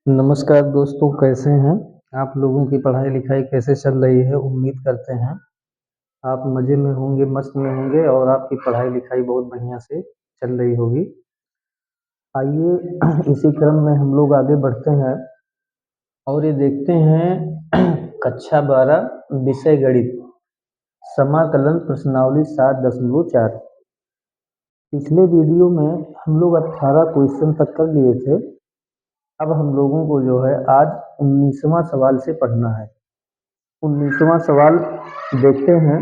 नमस्कार दोस्तों, कैसे हैं आप? लोगों की पढ़ाई लिखाई कैसे चल रही है? उम्मीद करते हैं आप मज़े में होंगे, मस्त में होंगे और आपकी पढ़ाई लिखाई बहुत बढ़िया से चल रही होगी। आइए इसी क्रम में हम लोग आगे बढ़ते हैं और ये देखते हैं कक्षा 12 विषय गणित, समाकलन प्रश्नावली 7.4। पिछले वीडियो में हम लोग 18 क्वेश्चन तक कर लिए थे। अब हम लोगों को जो है आज 19वां सवाल से पढ़ना है। 19वां सवाल देखते हैं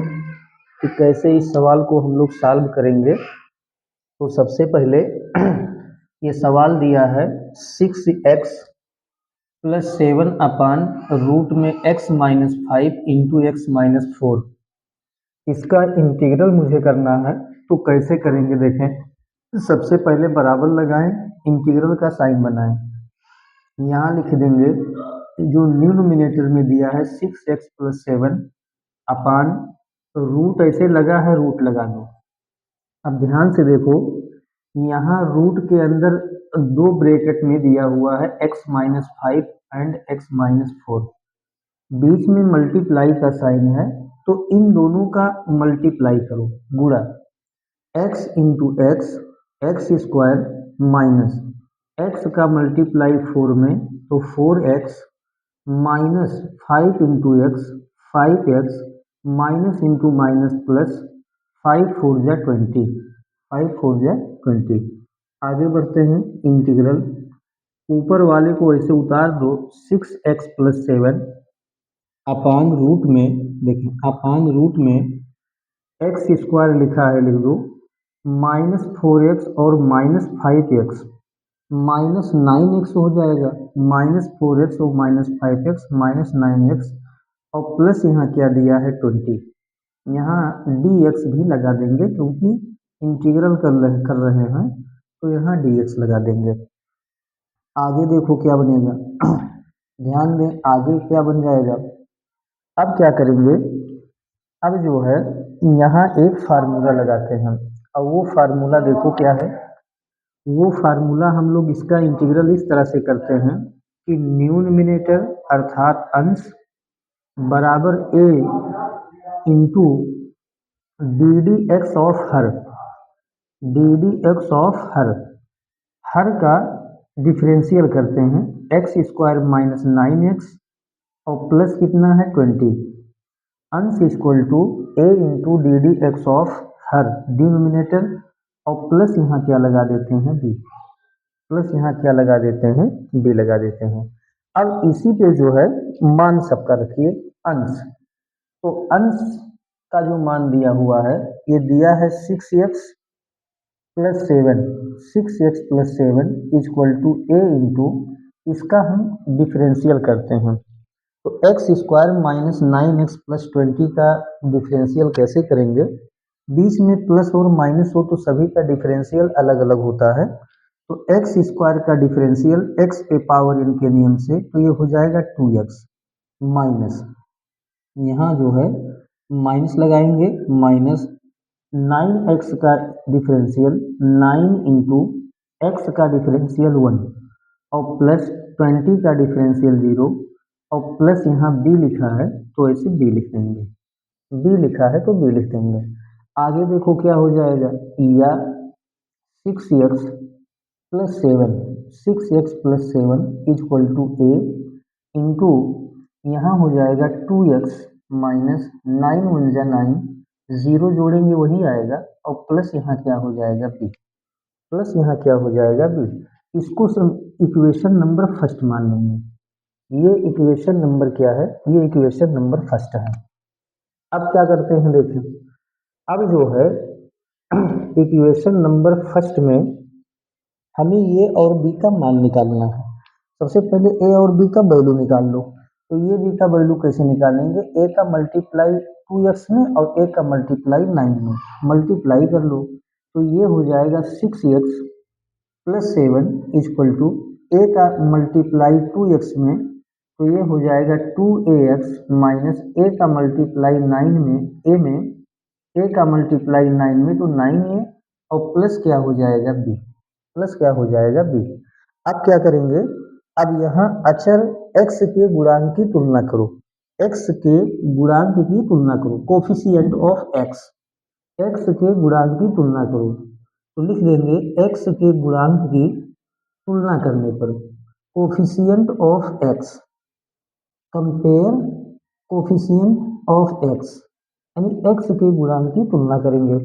कि कैसे इस सवाल को हम लोग सॉल्व करेंगे। तो सबसे पहले ये सवाल दिया है 6x + 7 अपान रूट में x - 5 इंटू x - 4। इसका इंटीग्रल मुझे करना है, तो कैसे करेंगे देखें। सबसे पहले बराबर लगाएं, इंटीग्रल का साइन बनाएं। यहाँ लिख देंगे जो न्यूमरेटर में दिया है 6x + 7 अपान रूट, ऐसे लगा है रूट लगा दो। अब ध्यान से देखो, यहाँ रूट के अंदर दो ब्रैकेट में दिया हुआ है x - 5 एंड x - 4, बीच में मल्टीप्लाई का साइन है, तो इन दोनों का मल्टीप्लाई करो, गुणा x into x² minus x का मल्टीप्लाई 4 में, तो 4x minus 5 into x 5x minus into minus plus 5 4 जा 20, 5 4 जा 20। आगे बढ़ते हैं। इंटीग्रल ऊपर वाले को ऐसे उतार दो, 6x + 7 अपान रूट में, देखिए अपान रूट में x² लिखा है, लिख दो -4x और -5x माइनस 9x हो जाएगा, -4x और -5x -9x और प्लस यहाँ क्या दिया है 20। यहाँ dx भी लगा देंगे क्योंकि इंटीग्रल कर रहे हैं, तो यहाँ dx लगा देंगे। आगे देखो क्या बनेगा ध्यान दें, आगे क्या बन जाएगा। अब क्या करेंगे, अब जो है यहाँ एक फार्मूला लगाते हैं, और वो फार्मूला देखो क्या है। वो फार्मूला हम लोग इसका इंटीग्रल इस तरह से करते हैं कि न्यूमरेटर अर्थात अंश बराबर a into ddx of her, ddx of हर का डिफरेंशियल करते हैं, x² माइनस 9x और प्लस कितना है 20, अंश equal to a into ddx of हर डिनोमिनेटर और प्लस यहाँ क्या लगा देते हैं b, प्लस यहाँ क्या लगा देते हैं b लगा देते हैं। अब इसी पे जो है मान सबका रखिए अंश, तो अंश का जो मान दिया हुआ है, ये दिया है 6x + 7, 6x + 7 equal to a into, इसका हम डिफरेंशियल करते हैं, तो x² माइनस 9x + 20 का डिफरेंशियल कैसे करेंगे। बीच में प्लस और माइनस हो तो सभी का डिफरेंशियल अलग अलग होता है, तो x² का डिफरेंशियल x पे पावर n के नियम से, तो ये हो जाएगा 2x माइनस, यहाँ जो है माइनस लगाएंगे, माइनस 9x का डिफरेंशियल 9 इंटू x का डिफरेंशियल 1 और प्लस 20 का डिफरेंशियल 0 और प्लस यहाँ b लिखा है, तो ऐसे b लिख देंगे, b लिखा है तो b लिख देंगे। आगे देखो क्या हो जाएगा, या 6x + 7, 6x + 7 equal to a into, यहाँ हो जाएगा 2x माइनस 9 × 1 = 9, 0 जोड़ेंगे वही आएगा और प्लस यहाँ क्या हो जाएगा b, प्लस यहाँ क्या हो जाएगा b। इसको सब इक्वेशन नंबर फर्स्ट मान लेंगे। ये इक्वेशन नंबर क्या है, ये इक्वेशन नंबर फर्स्ट है। अब क्या करते हैं देखें, अब जो है इक्वेशन नंबर फर्स्ट में हमें ये और b का मान निकालना है। सबसे पहले a और b का वैल्यू निकाल लो, तो ये b का वैल्यू कैसे निकालेंगे, a का मल्टीप्लाई 2x में और a का मल्टीप्लाई 9 में मल्टीप्लाई कर लो, तो ये हो जाएगा 6x + 7 इक्वल टू a का मल्टीप्लाई 2x में, तो ये हो जाएगा 2ax माइनस a का मल्टीप्लाई 9 में, a का मल्टीप्लाई 9 में, तो 9a और प्लस क्या हो जाएगा b, प्लस क्या हो जाएगा बी। अब क्या करेंगे, अब यहाँ अचर x के गुणांक की तुलना करो, x के गुणांक की तुलना करो, कोफिशिएंट ऑफ x, x के गुणांक की तुलना करो, तो लिख देंगे x के गुणांक की तुलना करने पर coefficient of x, compare coefficient of x, यानी x के गुणांक की तुलना करेंगे।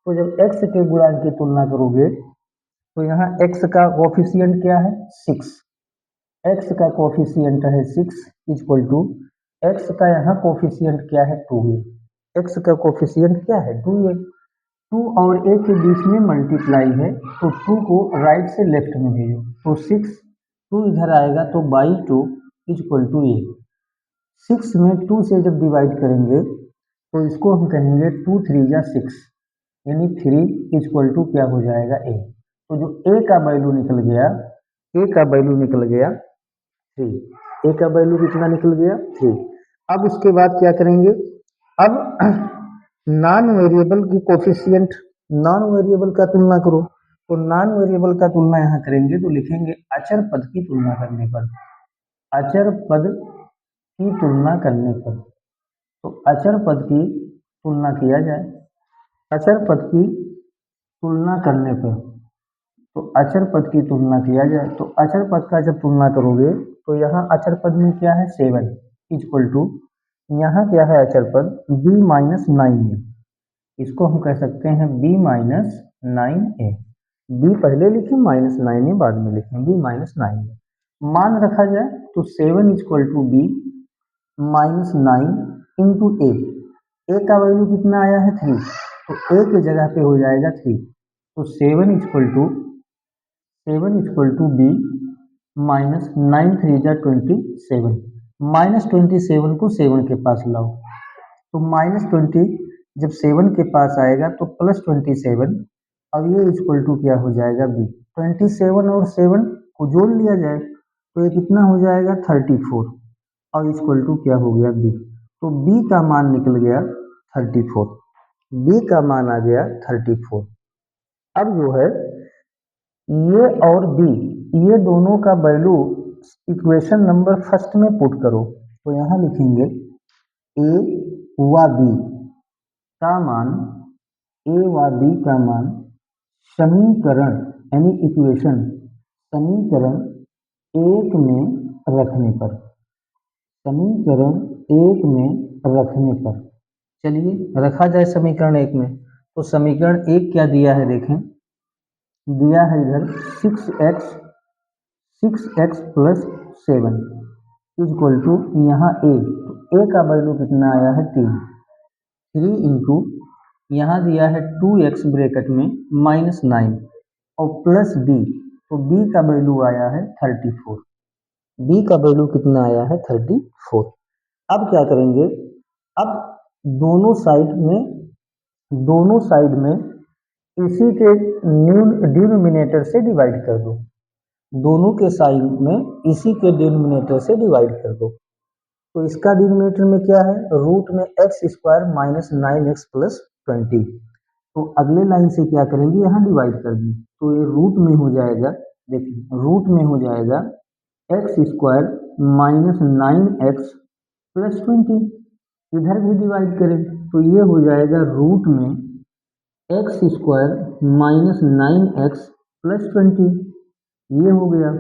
तो जब x के गुणांक की तुलना करोगे तो यहाँ x का कोफिशिएंट क्या है 6, x का कोफिशिएंट है 6 इक्वल टू x का यहाँ कोफिशिएंट क्या है 2 है, x का कोफिशिएंट क्या है 2 है, 2 और a के बीच में मल्टीप्लाई है तो 2 को राइट से लेफ्ट में भेजो, तो 6 2 इधर आएगा तो बाई 2 इक्वल टू a। 6 में 2 से जब डिवाइड करेंगे तो इसको हम कहेंगे 2 3 या 6, यानी 3 इक्वल टू क्या हो जाएगा a। तो जो a का वैल्यू निकल गया, a का वैल्यू निकल गया 3, a का वैल्यू कितना निकल गया 3। अब उसके बाद क्या करेंगे, अब नॉन वेरिएबल की कोफिशिएंट, नॉन वेरिएबल का तुलना करो, तो नॉन वेरिएबल का तुलना यहाँ करेंगे तो लिखेंगे अचर पद की तुलना करने पर, अचर पद की तुलना करने पर, तो अचर पद की तुलना किया जाए, अचर पद की तुलना करने पर, तो अचर पद की तुलना किया जाए, तो अचर पद का जब तुलना करोगे तो यहाँ अचर पद में क्या है 7 इक्वल टू, यहाँ क्या है अचर पद b माइनस 9 है, इसको हम कह सकते हैं b माइनस 9a, b पहले लिखें माइनस 9 बाद में लिखें, b माइनस 9 मान रखा जाए तो 7 equal to b minus 9 into A का वैल्यू कितना आया है 3, तो ए के जगह पे हो जाएगा 3, तो 7 इक्वल टू बी माइनस 9 3 जा 27, माइनस 27 को 7 के पास लाओ, तो माइनस 20 जब 7 के पास आएगा तो प्लस 27, अब ये इक्वल टू क्या हो जाएगा बी, 27 और 7 को जोड़ लिया जाए तो ये कितना हो जाएगा 34, और इक्वल टू क्या हो गया बी, तो बी का मान निकल गया 34, बी का मान आ गया 34। अब जो है ये और बी, ये दोनों का वैल्यू इक्वेशन नंबर फर्स्ट में पुट करो, तो यहाँ लिखेंगे ए व बी का मान, ए व बी का मान समीकरण यानी इक्वेशन समीकरण एक में रखने पर, समीकरण एक में रखने पर, चलिए रखा जाए समीकरण एक में, तो समीकरण एक क्या दिया है देखें, दिया है इधर 6x प्लस 7 इक्वल टू यहाँ a, तो a का वैल्यू कितना आया है 3 इंटू यहाँ दिया है 2x ब्रैकेट में माइनस 9 और प्लस b, तो b का वैल्यू आया है 34, b का वैल्यू कितना आया है 34। अब क्या करेंगे, अब दोनों साइड में, दोनों साइड में इसी के डिनोमिनेटर से डिवाइड कर दो, दोनों के साइड में इसी के डिनोमिनेटर से डिवाइड कर दो, तो इसका डिनोमिनेटर में क्या है रूट में x square minus 9x plus 20, तो अगले लाइन से क्या करेंगे यहाँ डिवाइड कर दें, तो ये रूट में हो जाएगा, देखिए रूट में हो जाएगा x square minus 9x plus 20, इधर भी डिवाइड करें तो ये हो जाएगा रूट में x square minus 9x plus 20, ये हो गया,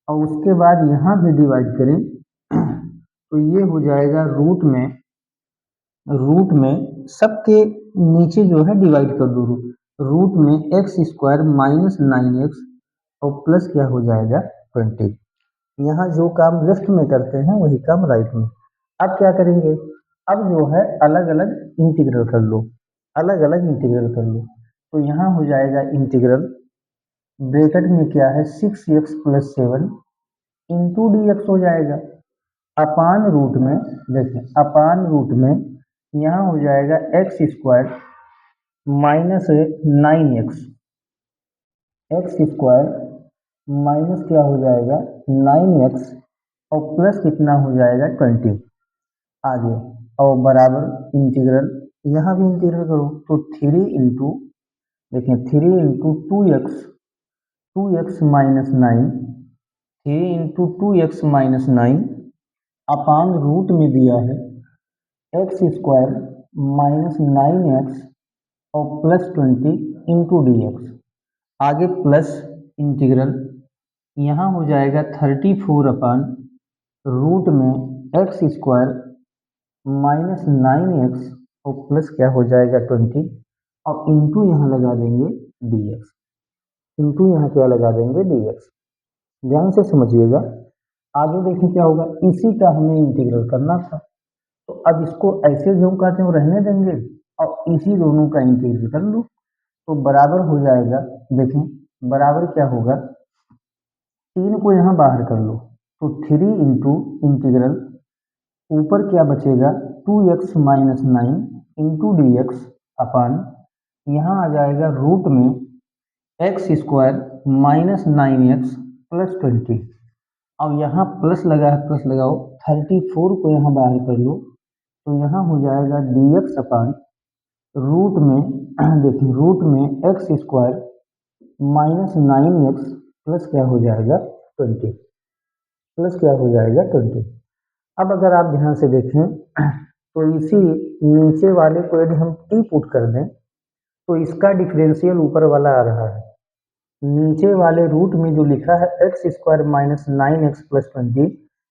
और उसके बाद यहाँ भी डिवाइड करें तो ये हो जाएगा रूट में सबके नीचे जो है डिवाइड कर दो, रूट में एक्स स्क्वायर माइनस 9x और प्लस क्या हो जाएगा 20, यहाँ जो काम लेफ्ट में करते हैं वही काम राइट में। अब क्या करेंगे, अब जो है अलग अलग इंटीग्रल कर लो, अलग अलग इंटीग्रल कर लो, तो यहाँ हो जाएगा इंटीग्रल ब्रैकेट में क्या है 6x plus 7 into D x हो जाएगा, अपान रूट में, देखिए अपान रूट में यहाँ हो जाएगा x square minus 9x, x square minus क्या हो जाएगा 9x और प्लस कितना हो जाएगा 20 आगे, और बराबर इंटीग्रल, यहाँ भी इंटीग्रल करो तो 3 इंटू, देखिए 3 into 2x 2x-9, 3 into 2x-9 अपान रूट में दिया है एक्स स्क्वायर माइनस 9x और प्लस 20 इंटू डी एक्स। आगे प्लस इंटीग्रल यहाँ हो जाएगा 34 अपान रूट में एक्स स्क्वायर माइनस 9x और प्लस क्या हो जाएगा 20 और इंटू यहाँ लगा देंगे डी एक्स। इंटू यहाँ क्या लगा देंगे डी एक्स। ध्यान से समझिएगा। आगे देखिए क्या होगा, इसी का हमें इंटीग्रल करना था, तो अब इसको ऐसे जो कहते हैं रहने देंगे और इसी दोनों का इंटीग्रल कर लो तो बराबर हो जाएगा। देखें बराबर क्या होगा, 3 को यहाँ बाहर कर लो तो 3 इंटू इंटीग्रल ऊपर क्या बचेगा 2x-9 into D x upon यहाँ आ जाएगा रूट में x square minus 9x plus 20। अब यहाँ प्लस लगा है, प्लस लगाओ, 34 को यहाँ बाहर कर लो तो यहाँ हो जाएगा dx अपान रूट में देखिए रूट में x square minus 9x plus क्या हो जाएगा 20, प्लस क्या हो जाएगा 20। अब अगर आप ध्यान से देखें तो इसी नीचे वाले को यदि हम t पुट कर दें तो इसका डिफरेंशियल ऊपर वाला आ रहा है। नीचे वाले रूट में जो लिखा है x square minus 9x plus 20,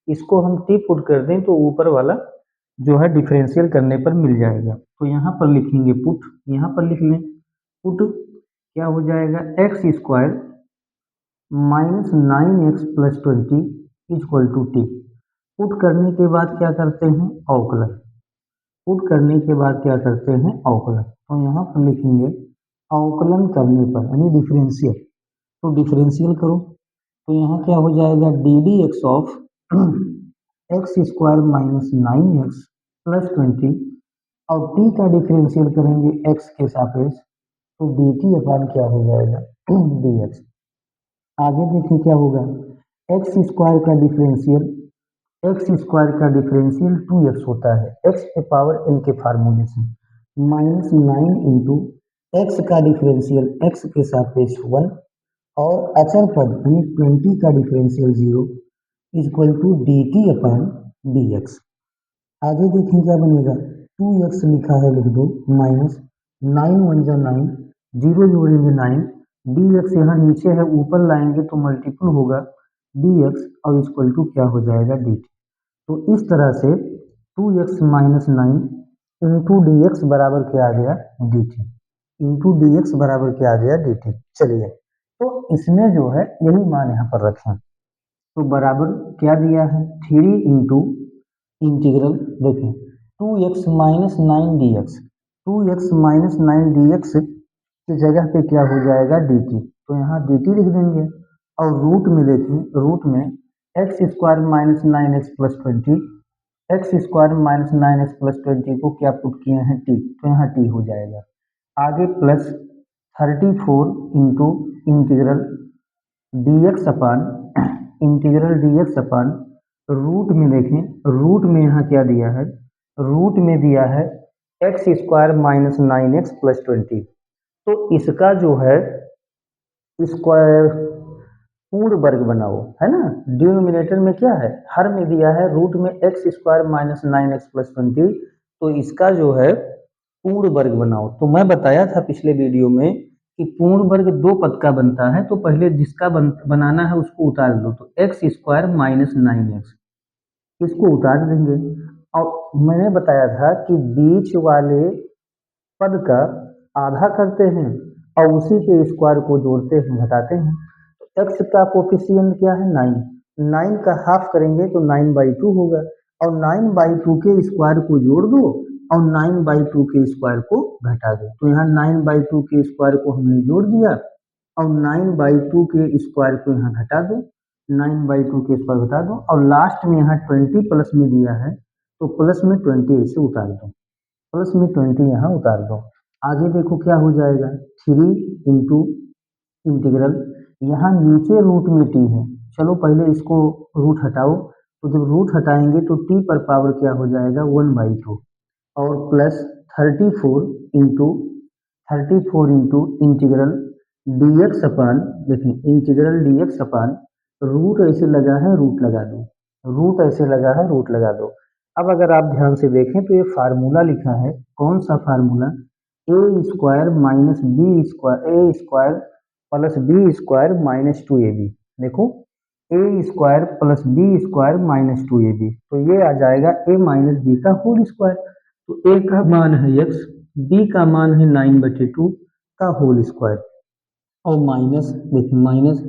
इसको हम t पुट कर दें तो ऊपर वाला जो है डिफरेंशियल करने पर मिल जाएगा। तो यहाँ पर लिखेंगे पुट, यहाँ पर लिख लें पुट क्या हो जाएगा x square minus 9x plus 20 equal to t. Put करने के बाद क्या करते हैं अवकलन, पुट करने के बाद क्या करते हैं अवकलन। तो यहाँ पर लिखेंगे अवकलन करने पर यानी डिफरेंशियल, तो डिफरेंशियल करो तो यहाँ क्या हो जाएगा D d x of x square minus 9x plus 20 और t का डिफरेंशियल करेंगे x के सापेक्ष तो डी टी अपान क्या हो जाएगा डी एक्स। आगे देखिए क्या होगा, एक्स स्क्वायर का डिफरेंशियल, एक्स स्क्वायर का डिफरेंशियल 2x होता है x के पावर n के फार्मूले से, माइनस 9 इंटू एक्स का डिफरेंशियल x के सापेक्ष 1 और अचर पद यानी 20 का differential 0 equal to d t upon d x. आगे देखिए क्या बनेगा, 2x लिखा है लिख दो माइनस 9 1 जा 9, 0 जोड़ेंगे 9, डी एक्स यहाँ नीचे है ऊपर लाएंगे तो मल्टीपल होगा डी एक्स और इक्वल टू क्या हो जाएगा डी टी। तो इस तरह से 2x minus 9 into D X बराबर क्या आ गया D T, into D X बराबर क्या आ गया डी टी। चलिए तो इसमें जो है यही मान यहाँ पर रखें तो बराबर क्या दिया है 3 इंटू इंटीग्रल देखें 2x minus 9 D x, 2x minus 9 D x की जगह पे क्या हो जाएगा डी टी, तो यहाँ डी टी लिख देंगे और रूट में देखें रूट में x square minus 9x plus 20, x square minus 9x plus 20 को क्या पुट किए हैं टी, तो यहाँ टी हो जाएगा। आगे plus 34 into integral D x upon integral D x upon root में देखें रूट में यहाँ क्या दिया है, रूट में दिया है x square minus 9x plus 20, तो इसका जो है स्क्वायर पूर्ण वर्ग बनाओ है ना। डिनोमिनेटर में क्या है हर में दिया है रूट में x square minus 9x plus 20, तो इसका जो है पूर्ण वर्ग बनाओ। तो मैं बताया था पिछले वीडियो में कि पूर्ण वर्ग 2 पद का बनता है, तो पहले जिसका बनाना है उसको उतार दो, तो एक्स स्क्वायर माइनस 9x इसको उतार देंगे और मैंने बताया था कि बीच वाले पद का आधा करते हैं और उसी के स्क्वायर को जोड़ते हैं घटाते हैं। तो x का कोफिशिएंट क्या है 9, 9 का हाफ करेंगे तो 9/2 होगा और 9/2 के स्क्वायर को जोड़ दो और 9/2 के स्क्वायर को घटा दो। तो यहाँ 9/2 के स्क्वायर को हमने जोड़ दिया और 9/2 के स्क्वायर को यहाँ घटा दो, 9/2 के स्क्वायर घटा दो और लास्ट में यहाँ 20 प्लस में दिया है तो प्लस में 20 ऐसे उतार दो, प्लस में 20 यहाँ उतार दो। आगे देखो क्या हो जाएगा 3 इंटू इंटीग्रल, यहाँ नीचे रूट में टी है, चलो पहले इसको रूट हटाओ, तो जब रूट हटाएंगे तो टी पर पावर क्या हो जाएगा 1/2 और plus 34 into integral D x upon, देखिए integral D x upon root ऐसे लगा है, रूट लगा दो, रूट ऐसे लगा है, रूट लगा दो। अब अगर आप ध्यान से देखें तो ये फार्मूला लिखा है, कौन सा formula, A square minus B square, A square plus B square minus two A B. देखो A square plus B square minus two A B, तो ये आ जाएगा ए माइनस बी का होल स्क्वायर। तो ए का मान है एक्स, बी का मान है 9/2 का होल स्क्वायर, और माइनस, देखिए माइनस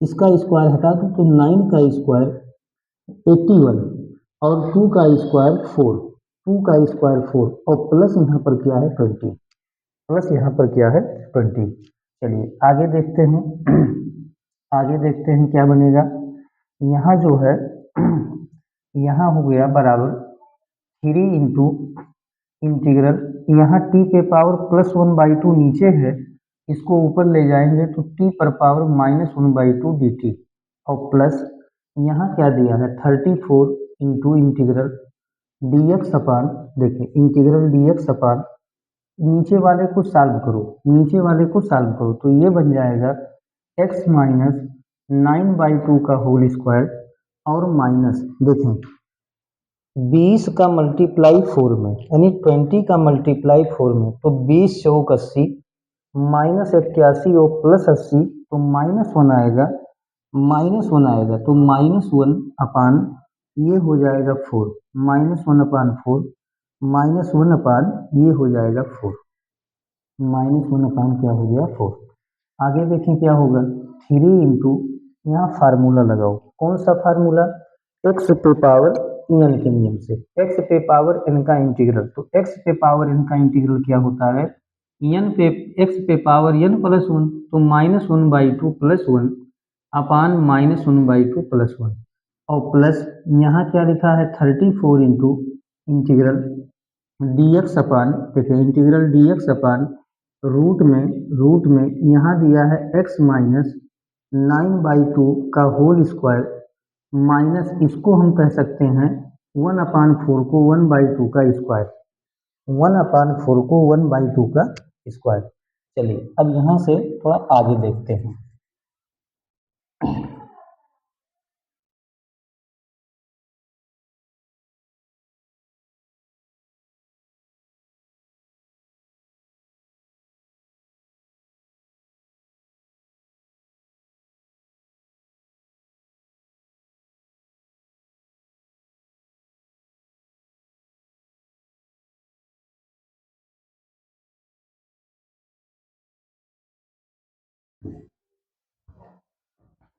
इसका स्क्वायर हटा दो तो 9 का स्क्वायर 81, और 2 का स्क्वायर 4, 2 का स्क्वायर 4, और प्लस यहाँ पर क्या है 20, प्लस यहाँ पर क्या है 20। चलिए आगे देखते हैं आगे देखते हैं क्या बनेगा। यहाँ जो है यहाँ हो गया बराबर 3 इंटू इंटीग्रल, यहाँ टी पे पावर +1/2 नीचे है, इसको ऊपर ले जाएंगे तो टी पर पावर -1/2 डी टी, और प्लस यहाँ क्या दिया है 34 into integral D x upon, देखिए इंटीग्रल डी एक्स अपान, नीचे वाले को सॉल्व करो, नीचे वाले को सॉल्व करो तो ये बन जाएगा x माइनस 9/2 का होल स्क्वायर, और माइनस देखें 20 का मल्टीप्लाई 4 में, यानी 20 का मल्टीप्लाई 4 में, तो 20 चौक 80, माइनस 81 और प्लस 80, तो -1 आएगा, -1 आएगा, तो -1 अपान ये हो जाएगा 4, -1 अपान 4, -1 अपान ये हो जाएगा 4, -1 अपान क्या हो गया 4। आगे देखें क्या होगा, 3 इंटू, यहाँ फार्मूला लगाओ, कौन सा फार्मूला, एक्स पे पावर एन के नियम से, एक्स पे पावर एन का इंटीग्रल, तो एक्स पे पावर एन का इंटीग्रल क्या होता है, एन पे, एक्स पे पावर एन प्लस 1, तो -1/2 प्लस 1 अपान -1/2 प्लस 1, और प्लस यहाँ क्या लिखा है 34 into integral D x upon, देखिए integral D x upon root में यहाँ दिया है x माइनस 9/2 का होल स्क्वायर, माइनस इसको हम कह सकते हैं 1/4 को 1/2 का स्क्वायर, 1/4 को 1/2 का स्क्वायर। चलिए अब यहाँ से थोड़ा आगे देखते हैं।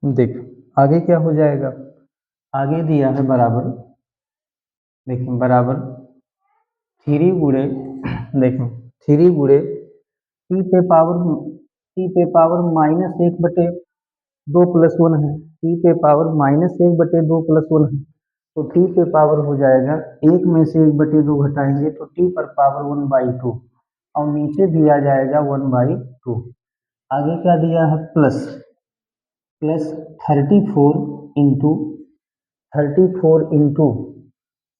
देख आगे क्या हो जाएगा, आगे दिया है बराबर, देखिए बराबर 3 गुणे, देखिए 3 गुणे टी पे पावर -1/2 प्लस 1 है, टी पे पावर -1/2 प्लस 1 है, तो टी पे पावर हो जाएगा, एक में से 1/2 घटाएंगे तो टी पर पावर 1/2, और नीचे भी आ जाएगा 1/2। आगे क्या दिया है प्लस, प्लस 34 इंटू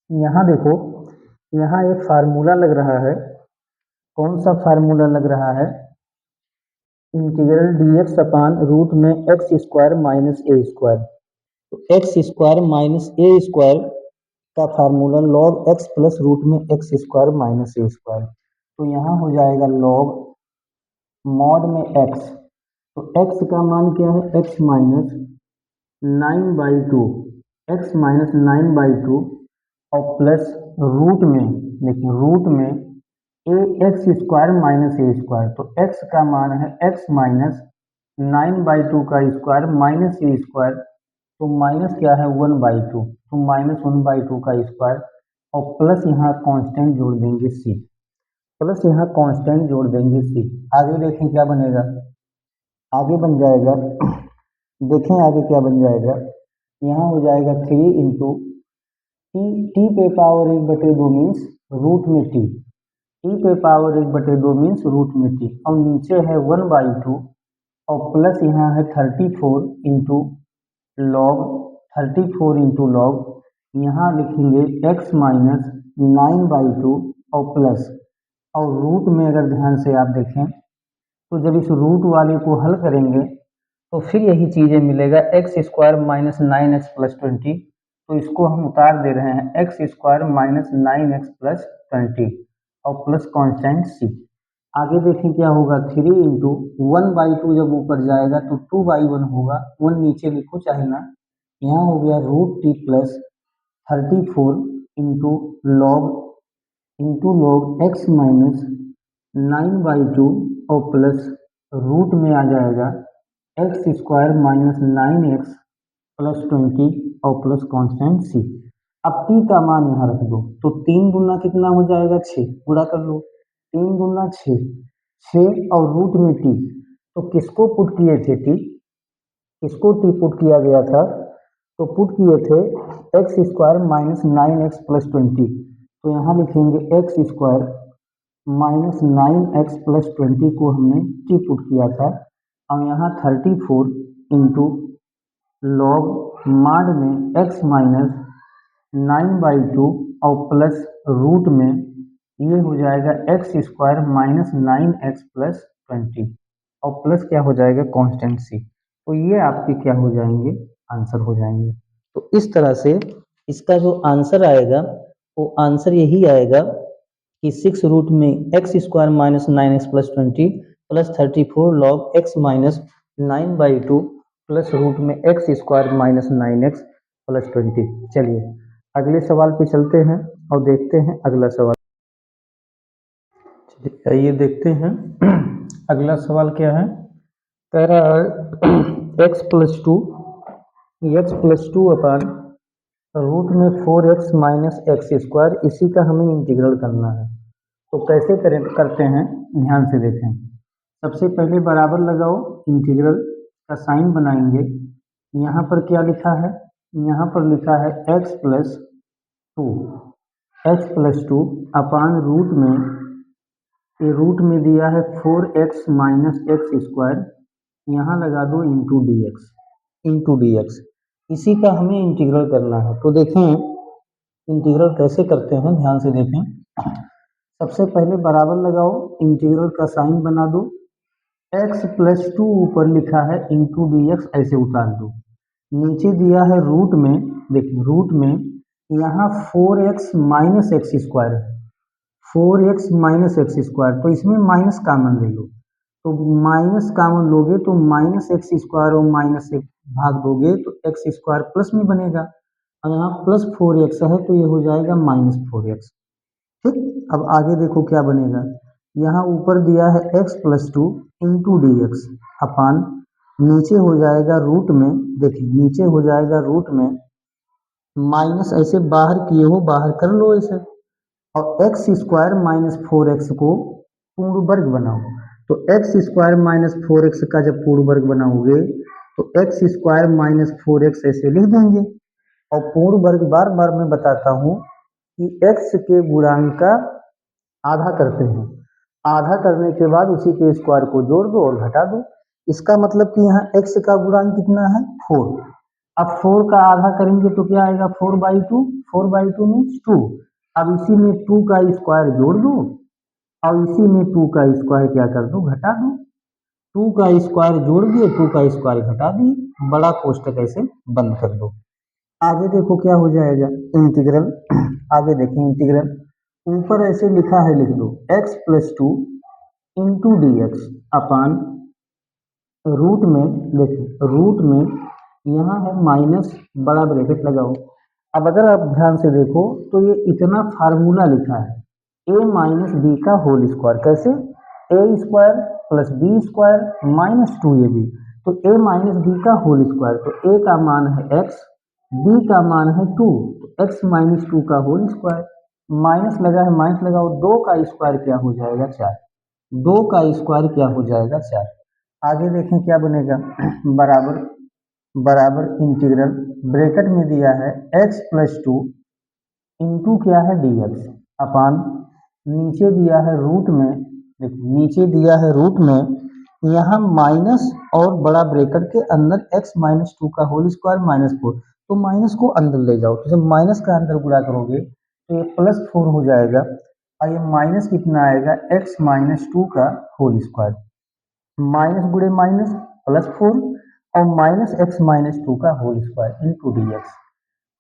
यहाँ देखो, यहाँ एक फार्मूला लग रहा है, कौन सा फार्मूला लग रहा है, integral D x upon root में x square minus a square, तो x square minus a square का formula log x plus root में x square minus a square, तो यहाँ हो जाएगा लॉग मॉड में एक्स, तो एक्स का मान क्या है एक्स माइनस 9/2, एक्स माइनस 9/2, और प्लस रूट में, देखिए रूट में ए x square minus a square, तो एक्स का मान है एक्स माइनस 9/2 का स्क्वायर माइनस ए स्क्वायर, तो माइनस क्या है 1/2, तो -1/2 का स्क्वायर, और प्लस यहाँ कांस्टेंट जोड़ देंगे सी, प्लस यहाँ कांस्टेंट जोड़ देंगे सी। आगे देखें क्या बनेगा, आगे बन जाएगा देखें आगे क्या बन जाएगा, यहाँ हो जाएगा 3 इंटू टी पे पावर 1/2 मीन्स रूट में टी पे पावर 1/2 मीन्स रूट में टी, और नीचे है 1/2, और प्लस यहाँ है 34 इंटू लॉग, 34 इंटू लॉग, यहाँ लिखेंगे x माइनस 9/2, और प्लस, और रूट में अगर ध्यान से आप देखें तो जब इस रूट वाले को हल करेंगे तो फिर यही चीज़ें मिलेगा, x square minus 9x plus 20। तो इसको हम उतार दे रहे हैं, x square minus 9x plus 20 और प्लस कॉन्स्टेंट सी। आगे देखें क्या होगा, 3 इंटू 1/2 जब ऊपर जाएगा तो 2/1 होगा, 1 नीचे लिखो चाहे ना। यहाँ हो गया root t plus 34 into log x minus 9/2 और प्लस रूट में आ जाएगा x square minus 9x plus 20 और प्लस कॉन्स्टेंट सी। अब टी का मान यहाँ रख दो, तो 3 गुना कितना हो जाएगा 6, गुणा कर लो, 3 गुना 6, 6 और रूट में टी। तो किसको पुट किए थे टी, किसको टी पुट किया गया था, तो पुट किए थे x square minus 9x plus 20। तो यहाँ लिखेंगे x square minus 9x plus 20 को हमने टी पुट किया था, और यहाँ 34 इंटू लॉग माड में x माइनस 9/2 और प्लस रूट में ये हो जाएगा x square minus 9x plus 20 और प्लस क्या हो जाएगा कांस्टेंट सी। तो ये आपके क्या हो जाएंगे, आंसर हो जाएंगे। तो इस तरह से इसका जो आंसर आएगा वो आंसर यही आएगा कि 6 रूट में x square minus 9x plus 20 plus 34 log x minus 9/2 plus root में x square minus 9x plus 20। चलिए अगले सवाल पे चलते हैं और देखते हैं अगला सवाल। आइए देखते हैं अगला सवाल क्या है। कह रहा है x plus two upon root में 4x माइनस एक्स स्क्वायर, इसी का हमें इंटीग्रल करना है। तो कैसे करें, करते हैं ध्यान से देखें। सबसे पहले बराबर लगाओ, इंटीग्रल का साइन बनाएंगे। यहाँ पर क्या लिखा है, यहाँ पर लिखा है x plus two upon root में, ये रूट में दिया है 4x माइनस एक्स स्क्वायर, यहाँ लगा दो इंटू डी एक्स, इसी का हमें इंटीग्रल करना है। तो देखें इंटीग्रल कैसे करते हैं, ध्यान से देखें। सबसे पहले बराबर लगाओ, इंटीग्रल का साइन बना दो, x प्लस टू ऊपर लिखा है इंटू डी एक्स, ऐसे उतार दो। नीचे दिया है रूट में, देखिए रूट में यहाँ 4x माइनस एक्स स्क्वायर है, 4x माइनस एक्स स्क्वायर, तो इसमें माइनस कॉमन ले लो। तो माइनस कॉमन लोगे तो माइनस एक्स स्क्वायर और माइनस से भाग दोगे तो एक्स स्क्वायर प्लस में बनेगा, और यहाँ प्लस 4x है तो ये हो जाएगा माइनस 4x। ठीक, अब आगे देखो क्या बनेगा। यहाँ ऊपर दिया है x plus two into D x upon, नीचे हो जाएगा रूट में, देखिए नीचे हो जाएगा रूट में माइनस, ऐसे बाहर किए हो बाहर कर लो ऐसे, और एक्स स्क्वायर माइनस 4x को पूर्ण वर्ग बनाओ। तो एक्स स्क्वायर माइनस 4x का जब पूर्ण वर्ग बनाओगे तो एक्स स्क्वायर माइनस 4x ऐसे लिख देंगे, और पूर्ण वर्ग बार बार मैं बताता हूँ कि x के गुणांक का आधा करते हैं, आधा करने के बाद उसी के स्क्वायर को जोड़ दो और घटा दो। इसका मतलब कि यहाँ x का गुणांक कितना है 4। अब 4 का आधा करेंगे तो क्या आएगा 4/2, 4/2 मीन्स 2। अब इसी में 2 का स्क्वायर जोड़ दो और इसी में 2 का स्क्वायर क्या कर दो, घटा दो। 2 का स्क्वायर जोड़ दिए, 2 का स्क्वायर घटा दिए, बड़ा कोष्टक ऐसे बंद कर दो। आगे देखो क्या हो जाएगा इंटीग्रल, आगे देखें इंटीग्रल ऊपर ऐसे लिखा है, लिख दो x plus two into D x upon root में, देखिए रूट में यहाँ है माइनस, बड़ा ब्रैकेट लगाओ। अब अगर आप ध्यान से देखो तो ये इतना फार्मूला लिखा है a माइनस बी का होल स्क्वायर, कैसे a square plus B square minus 2ab, तो a माइनस बी का होल स्क्वायर, तो a का मान है x, b का मान है 2, तो x माइनस 2 का होल स्क्वायर, माइनस लगा है माइनस लगाओ, 2 का स्क्वायर क्या हो जाएगा 4, 2 का स्क्वायर क्या हो जाएगा 4। आगे देखें क्या बनेगा बराबर बराबर इंटीग्रल ब्रैकेट में दिया है x प्लस टू इंटू क्या है डी एक्स अपान, नीचे दिया है रूट में, देखिए नीचे दिया है रूट में यहाँ माइनस और बड़ा ब्रैकेट के अंदर x माइनस 2 का होल स्क्वायर माइनस 4, तो माइनस को अंदर ले जाओ, तो जब माइनस का अंदर गुणा करोगे तो ये प्लस 4 हो जाएगा, और ये माइनस कितना आएगा x माइनस 2 का होल स्क्वायर। माइनस गुड़े माइनस प्लस 4 और माइनस एक्स माइनस 2 का whole square into D x.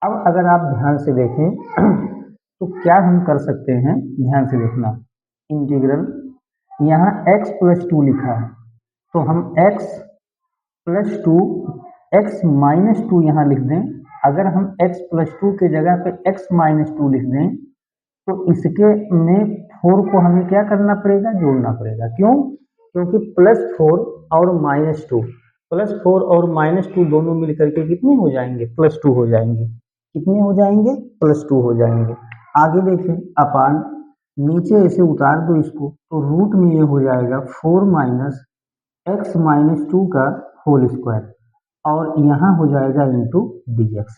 अब अगर आप ध्यान से देखें तो क्या हम कर सकते हैं, ध्यान से देखना, इंटीग्रल यहाँ x प्लस 2 लिखा है तो हम x प्लस 2 एक्स माइनस 2 यहाँ लिख दें। अगर हम x प्लस 2 के जगह पे x माइनस 2 लिख दें तो इसके में 4 को हमें क्या करना पड़ेगा, जोड़ना पड़ेगा। क्यों? क्योंकि प्लस 4 और माइनस 2, प्लस 4 और माइनस 2 दोनों मिलकर के कितने हो जाएंगे, प्लस 2 हो जाएंगे। कितने हो जाएंगे, प्लस 2 हो जाएंगे। आगे देखें, अपान नीचे ऐसे उतार दो इसको तो रूट में ये हो जाएगा 4 माइनस एक्स माइनस 2 का होल स्क्वायर और यहाँ हो जाएगा इंटू डी एक्स।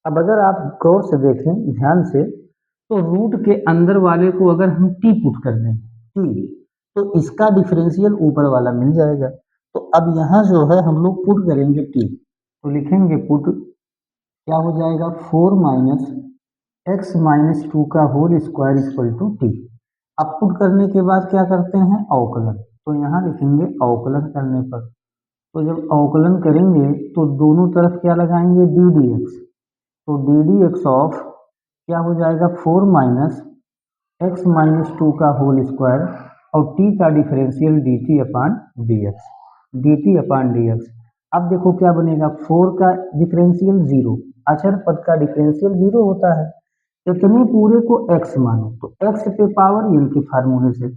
अब अगर आप गौर से देखें ध्यान से तो रूट के अंदर वाले को अगर हम टी पुट कर दें टी, तो इसका डिफरेंशियल ऊपर वाला मिल जाएगा। तो अब यहाँ जो है हम लोग पुट करेंगे टी, तो लिखेंगे पुट, क्या हो जाएगा 4 माइनस एक्स माइनस 2 का whole square equal to t. अब पुट करने के बाद क्या करते हैं, अवकलन, तो यहाँ लिखेंगे अवकलन करने पर, तो जब अवकलन करेंगे तो दोनों तरफ क्या लगाएंगे, डी डी एक्स, तो डी डी एक्स ऑफ क्या हो जाएगा 4 माइनस एक्स माइनस 2 का होल स्क्वायर और t का differential D t upon d x, D t upon d x. अब देखो क्या बनेगा, 4 का डिफरेंशियल 0, अचर पद का डिफरेंशियल 0 होता है। इतने पूरे को x मानो तो x पे पावर n के फार्मूले से,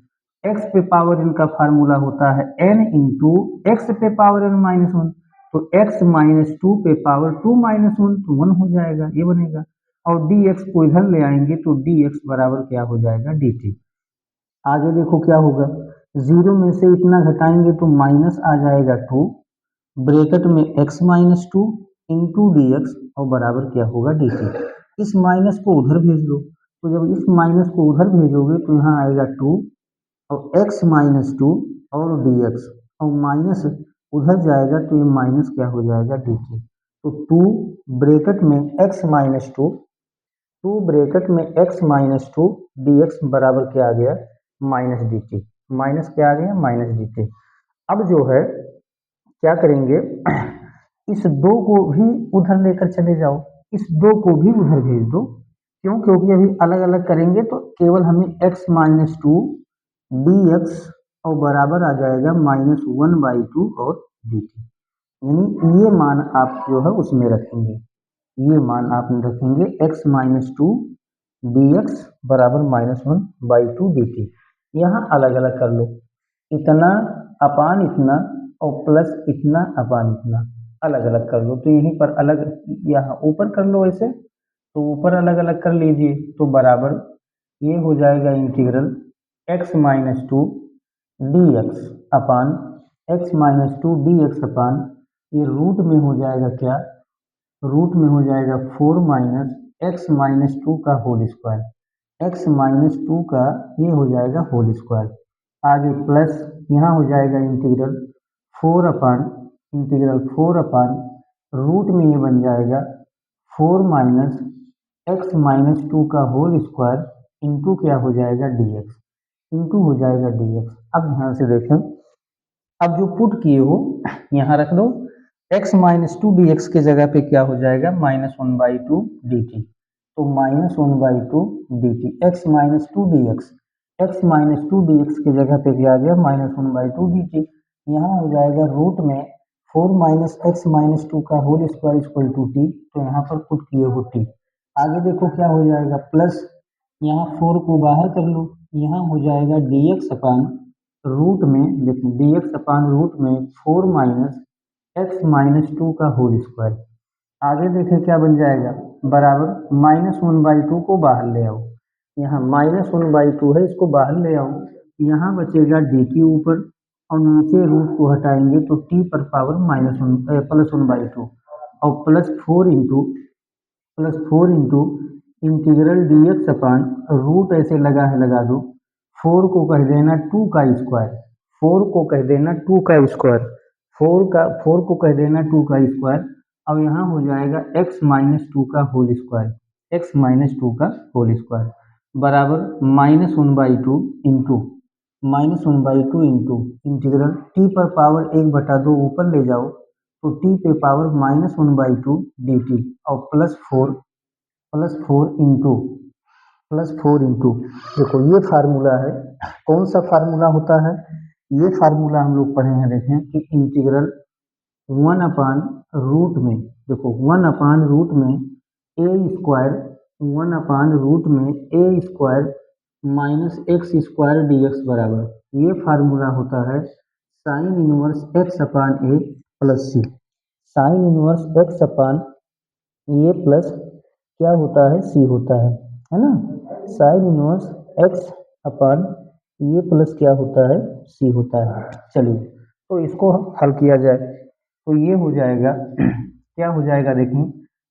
x पे पावर n का फार्मूला होता है n इंटू एक्स पे पावर n माइनस 1, तो x माइनस 2 पे पावर 2 माइनस 1 तो 1 हो जाएगा, ये बनेगा। और dx को इधर ले आएंगे तो dx बराबर क्या हो जाएगा, dt। आगे देखो क्या होगा, 0 में से इतना घटाएंगे तो माइनस आ जाएगा 2, ब्रैकेट में x minus 2 into D x और बराबर क्या होगा, dt। इस माइनस को उधर भेज दो, तो जब इस माइनस को उधर भेजोगे तो यहाँ आएगा 2 और x माइनस 2 और dx और माइनस उधर जाएगा तो ये माइनस क्या हो जाएगा, dt। तो 2 ब्रैकेट में x माइनस 2, 2 ब्रैकेट में x माइनस 2 डी एक्स बराबर क्या आ गया, माइनस डी टी, माइनस क्या आ गया, माइनस डी टी। अब जो है क्या करेंगे, इस 2 को भी उधर लेकर चले जाओ, इस 2 को भी उधर भेज दो। क्यों? क्योंकि अभी अलग अलग करेंगे तो केवल हमें x माइनस 2 डी एक्स और बराबर आ जाएगा माइनस 1/2 और डी टी, यानी ये मान आप जो है उसमें रखेंगे, ये मान आप रखेंगे x माइनस 2 डी एक्स बराबर माइनस 1/2 डी टी। यहाँ अलग अलग कर लो, इतना अपान इतना और प्लस इतना अपान इतना, अलग अलग कर लो। तो यहीं पर अलग, यहाँ ऊपर कर लो ऐसे, तो ऊपर अलग अलग कर लीजिए तो बराबर ये हो जाएगा integral x minus 2 D x upon X minus 2 D x upon, ये रूट में हो जाएगा क्या, रूट में हो जाएगा 4 माइनस एक्स माइनस 2 का होल स्क्वायर, एक्स माइनस 2 का ये हो जाएगा होल स्क्वायर। आगे प्लस यहाँ हो जाएगा इंटीग्रल 4 अपान, इंटीग्रल 4 अपान रूट में ये बन जाएगा 4 माइनस एक्स माइनस 2 का होल स्क्वायर इंटू क्या हो जाएगा, डी एक्स, इंटू हो जाएगा डी एक्स। अब ध्यान से देखें, अब जो पुट किए हो यहाँ रख दो, x माइनस 2 डी एक्स के जगह पे क्या हो जाएगा, माइनस 1/2 डी टी, तो minus 1/2 D T, x minus 2 D x, x minus 2 D x के जगह पे क्या आ गया, माइनस 1/2 डी टी। यहाँ हो जाएगा रूट में 4 माइनस एक्स माइनस 2 का whole square equal to t, तो यहाँ पर पुट किए हो टी। आगे देखो क्या हो जाएगा, प्लस यहाँ 4 को बाहर कर लो, यहाँ हो जाएगा डी एक्स अपान रूट में, देखिए डी एक्स अपान रूट में 4 माइनस एक्स माइनस 2 का होल स्क्वायर। आगे देखें क्या बन जाएगा, बराबर माइनस 1/2 को बाहर ले आओ, यहाँ माइनस 1/2 है, इसको बाहर ले आओ, यहाँ बचेगा डी टी ऊपर और नीचे रूट को हटाएंगे तो टी पर पावर माइनस 1 प्लस 1/2 और plus four into integral D x upon root ऐसे लगा है लगा दो, 4 को कह देना 2 का स्क्वायर, 4 को कह देना 2 का स्क्वायर, 4 को कह देना 2 का स्क्वायर। अब यहाँ हो जाएगा x माइनस 2 का होल स्क्वायर, x माइनस 2 का होल स्क्वायर बराबर minus 1/2 into -1/2 into integral T पर पावर 1/2 ऊपर ले जाओ तो टी पे पावर -1/2 dt और +4 इंटू देखो ये फार्मूला है। कौन सा फार्मूला होता है? ये फार्मूला हम लोग पढ़े हैं, देखें कि इंटीग्रल 1/रूट में, देखो 1/रूट में ए स्क्वायर 1/रूट में A square minus X square D X बराबर, ये फार्मूला होता है sine inverse X upon A plus C. Sine inverse X upon A plus क्या होता है? सी होता है ना। Sine inverse X upon A plus क्या होता है? सी होता है। चलिए तो इसको हल किया जाए तो ये हो जाएगा क्या हो जाएगा? देखें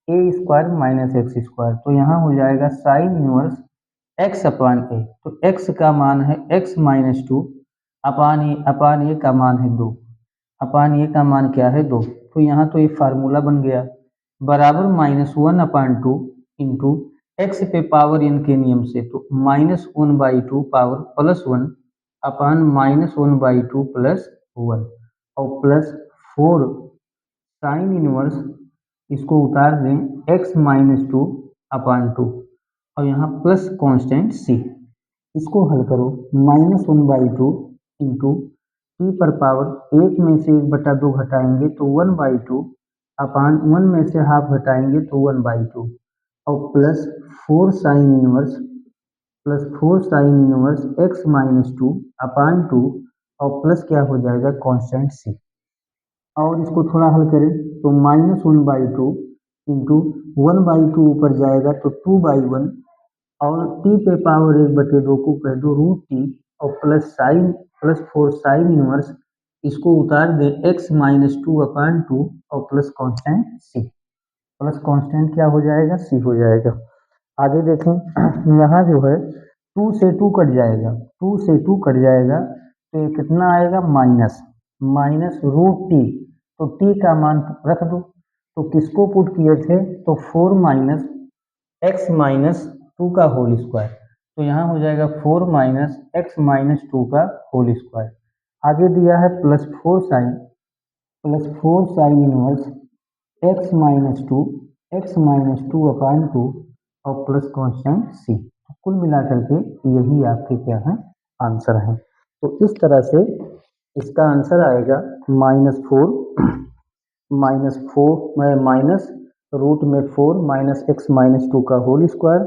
ए स्क्वायर माइनस एक्स स्क्वायर, तो यहाँ हो जाएगा साइन इनवर्स एक्स अपान ए, तो एक्स का मान है एक्स -2 अपान ए का मान है 2, अपान ए का मान क्या है? 2। तो यहाँ तो ये फार्मूला बन गया बराबर -1/2 इंटू एक्स पे पावर एन के नियम से, तो -1/2 पावर +1 अपान -1/2 +1 और +4 साइन इनवर्स, इसको उतार दें x-2/2 और यहाँ प्लस कांस्टेंट c, इसको हल करो -1/2 इंटू टी पर पावर 1 में से 1/2 घटाएंगे तो 1/2 अपान 1 में से हाफ घटाएंगे तो 1/2 और +4 साइन इनवर्स x-2/2 और प्लस क्या हो जाएगा? Constant c। और इसको थोड़ा हल करें तो -1/2 इंटू 1/2 ऊपर जाएगा तो 2/1 और टी पे पावर 1/2 को कह दो √t और +4 साइन इनवर्स, इसको उतार दे x-2/2 और plus constant c, plus constant क्या हो जाएगा? c हो जाएगा। आगे देखें यहाँ जो है 2 से 2 कट जाएगा, 2 से 2 कट जाएगा तो ये कितना आएगा? -√t, तो t का मान रख दो, तो किसको पुट किए थे? तो 4 x -2 का होल स्क्वायर, तो यहाँ हो जाएगा 4 x-2 का होल स्क्वायर। आगे दिया है +4 साइन इनवर्स x-2/2 और प्लस कांस्टेंट c, कुल मिलाकर के यही आपके क्या है? आंसर है। तो इस तरह से इसका आंसर आएगा -4 का whole square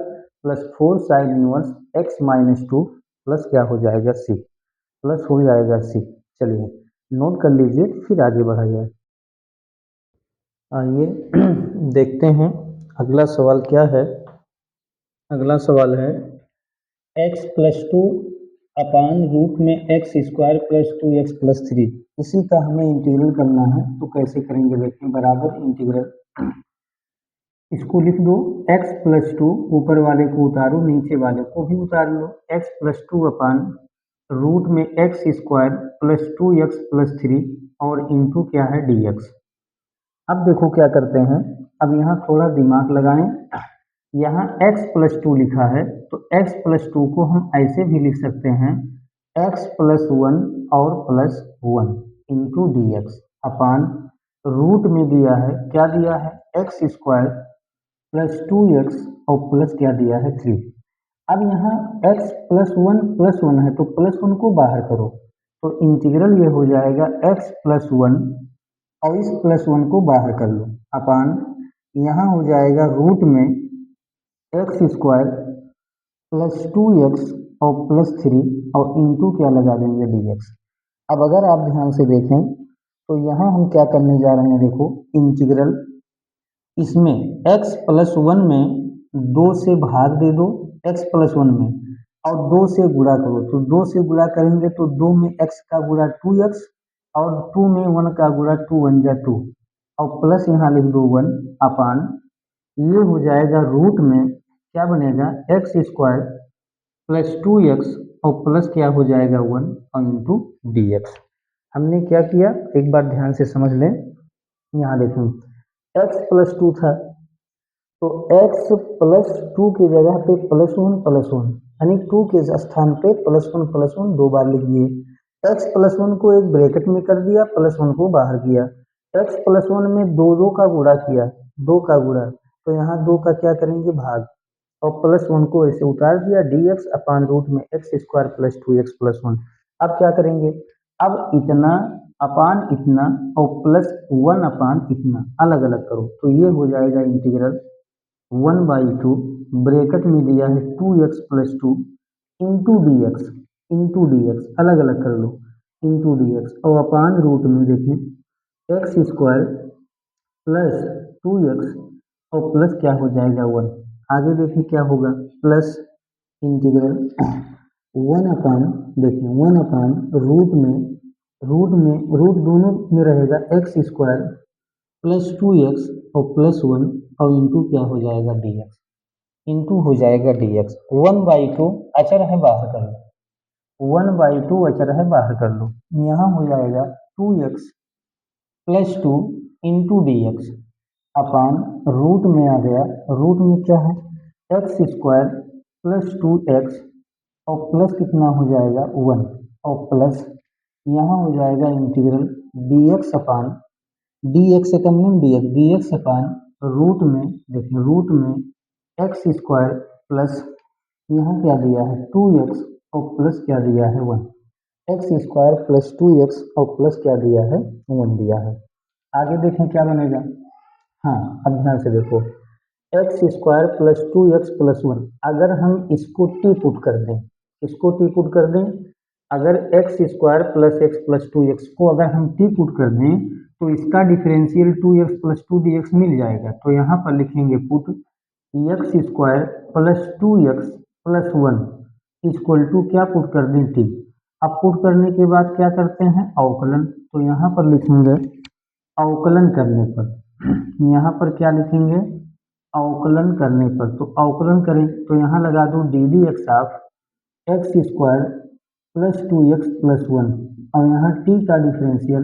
+4 sine inverse x-2 plus क्या हो जाएगा? c, प्लस हो जाएगा c। चलिए नोट कर लीजिए फिर आगे बढ़ा जाए। आइए देखते हैं अगला सवाल क्या है। अगला सवाल है x+2 अपान रूट में x² + 2x + 3, इसी का हमें इंटीग्रल करना है। तो कैसे करेंगे? देखें बराबर इंटीग्रल, इसको लिख दो x+2, ऊपर वाले को उतारो नीचे वाले को भी उतार लो, x+2 अपान रूट में x² + 2x + 3 और इंटू क्या है? dx। अब देखो क्या करते हैं, अब यहाँ थोड़ा दिमाग लगाएं, यहाँ x+2 लिखा है तो x+2 को हम ऐसे भी लिख सकते हैं x+1 और +1 इंटू dx अपान रूट में दिया है, क्या दिया है? x² + 2x और प्लस क्या दिया है? 3। अब यहाँ x+1 है तो +1 को बाहर करो तो इंटीग्रल ये हो जाएगा x+1 और इस +1 को बाहर कर लो अपान यहाँ हो जाएगा रूट में x² + 2x और +3 और इंटू क्या लगा देंगे? dx। अब अगर आप ध्यान से देखें तो यहाँ हम क्या करने जा रहे हैं? देखो इंटीग्रल, इसमें x+1 में 2 से भाग दे दो x+1 में और 2 से गुणा करो, तो 2 से गुणा करेंगे तो 2 में x का गुणा 2x और 2 में 1 का गुणा 2 1 जा 2 और प्लस यहाँ लिख दो 1 अपान ये हो जाएगा रूट में क्या बनेगा? x² + 2x और प्लस क्या हो जाएगा? 1 और इंटू dx। हमने क्या किया एक बार ध्यान से समझ लें। यहाँ देखें x+2 था तो x प्लस टू की जगह पे प्लस वन यानी टू के स्थान पे प्लस वन दो बार लिख दिए। x प्लस वन को एक ब्रैकेट में कर दिया, प्लस वन को बाहर किया। x प्लस वन में दो दो का गुणा किया, दो का गुणा, तो यहाँ दो का क्या करेंगे भाग, और प्लस वन को ऐसे उतार दिया, dx अपान रूट में x square plus two x plus one. अब क्या करेंगे, अब इतना अपान इतना और प्लस वन अपान इतना अलग अलग करो, तो ये हो जाएगा इंटीग्रल 1/2 ब्रैकेट में दिया है 2x plus two into D x अलग अलग कर लो, इंटू डी एक्स, और अपान रूट में देखें x square plus two x और प्लस क्या हो जाएगा वन। आगे देखें क्या होगा, प्लस इंटीग्रल वन अपान, देखिए वन अपान रूट दोनों में रहेगा x square plus two x और प्लस वन, और इंटू क्या हो जाएगा डी एक्स, इंटू हो जाएगा डी एक्स। 1/2 अचर है बाहर कर लो, 1/2 अचर है बाहर कर लो, यहाँ हो जाएगा 2x plus two into D x upon root में आ गया, रूट में क्या है x square plus two x और प्लस कितना हो जाएगा वन, और प्लस यहाँ हो जाएगा integral D x upon d x से कम नहीं डी एक्स अपान रूट में, देखिए रूट में एक्स स्क्वायर प्लस यहाँ क्या दिया है 2x और प्लस क्या दिया है one, x square plus 2x और प्लस क्या दिया है वन दिया है। आगे देखें क्या बनेगा, हाँ अब ध्यान से देखो, x square plus two x plus one, अगर हम इसको टी पुट कर दें, इसको टी पुट कर दें, अगर x square plus x plus two x को अगर हम टी पुट कर दें तो इसका differential two x plus two d x मिल जाएगा। तो यहाँ पर लिखेंगे put x square plus two x plus one equal to क्या पुट कर दें टी। अब पुट करने के बाद क्या करते हैं अवकलन, तो यहाँ पर लिखेंगे अवकलन करने पर, यहाँ पर क्या लिखेंगे अवकलन करने पर, तो अवकलन करें तो यहाँ लगा दो D d x of x square plus two x plus one, और यहाँ टी का differential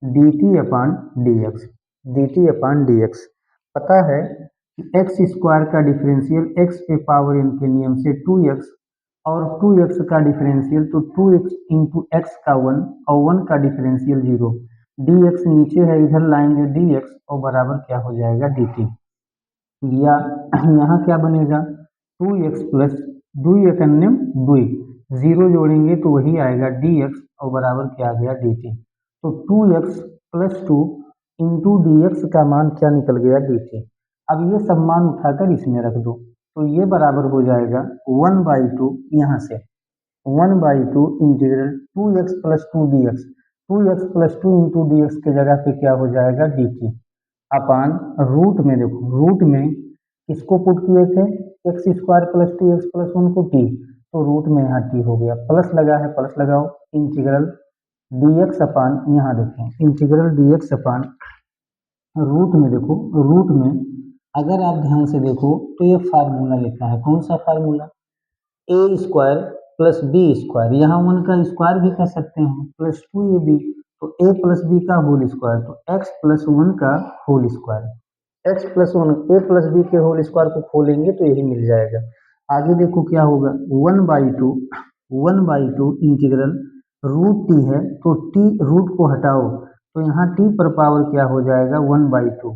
D t upon d x, D t upon d x. पता है कि एक्स स्क्वायर का डिफरेंशियल एक्स पे पावर एन के नियम से 2x, और 2x का डिफरेंशियल तो 2x इंटू एक्स का वन, और वन का डिफरेंशियल जीरो, डी एक्स नीचे है इधर लाएंगे डी एक्स और बराबर क्या हो जाएगा डी टी, या यहाँ क्या बनेगा 2x प्लस दुई एक अन्यम दुई, जीरो जोड़ेंगे तो वही आएगा dx और बराबर क्या आ गया dt। तो 2x plus two into D x का मान क्या निकल गया dt। अब ये सब मान उठाकर इसमें रख दो, तो ये बराबर हो जाएगा 1/2, यहाँ से 1/2 integral 2x plus two d x, 2x plus two into D x के जगह पे क्या हो जाएगा dt अपान रूट में, देखो रूट में इसको पुट किए थे x square plus two x plus one को टी, तो रूट में यहाँ टी हो गया, प्लस लगा है प्लस लगाओ, इंटीग्रल डी एक्स अपान, यहाँ देखें integral D x upon root में, देखो रूट में अगर आप ध्यान से देखो तो ये फार्मूला लिखा है, कौन सा formula, A square plus B square, यहाँ वन का स्क्वायर भी कर सकते हैं, प्लस टू ए बी, तो ए प्लस बी का होल स्क्वायर, तो एक्स प्लस वन का whole square, x plus one A plus B के होल स्क्वायर को खोलेंगे तो यही मिल जाएगा। आगे देखो क्या होगा 1/2 इंटीग्रल रूट टी है, तो टी रूट को हटाओ तो यहाँ टी पर पावर क्या हो जाएगा 1/2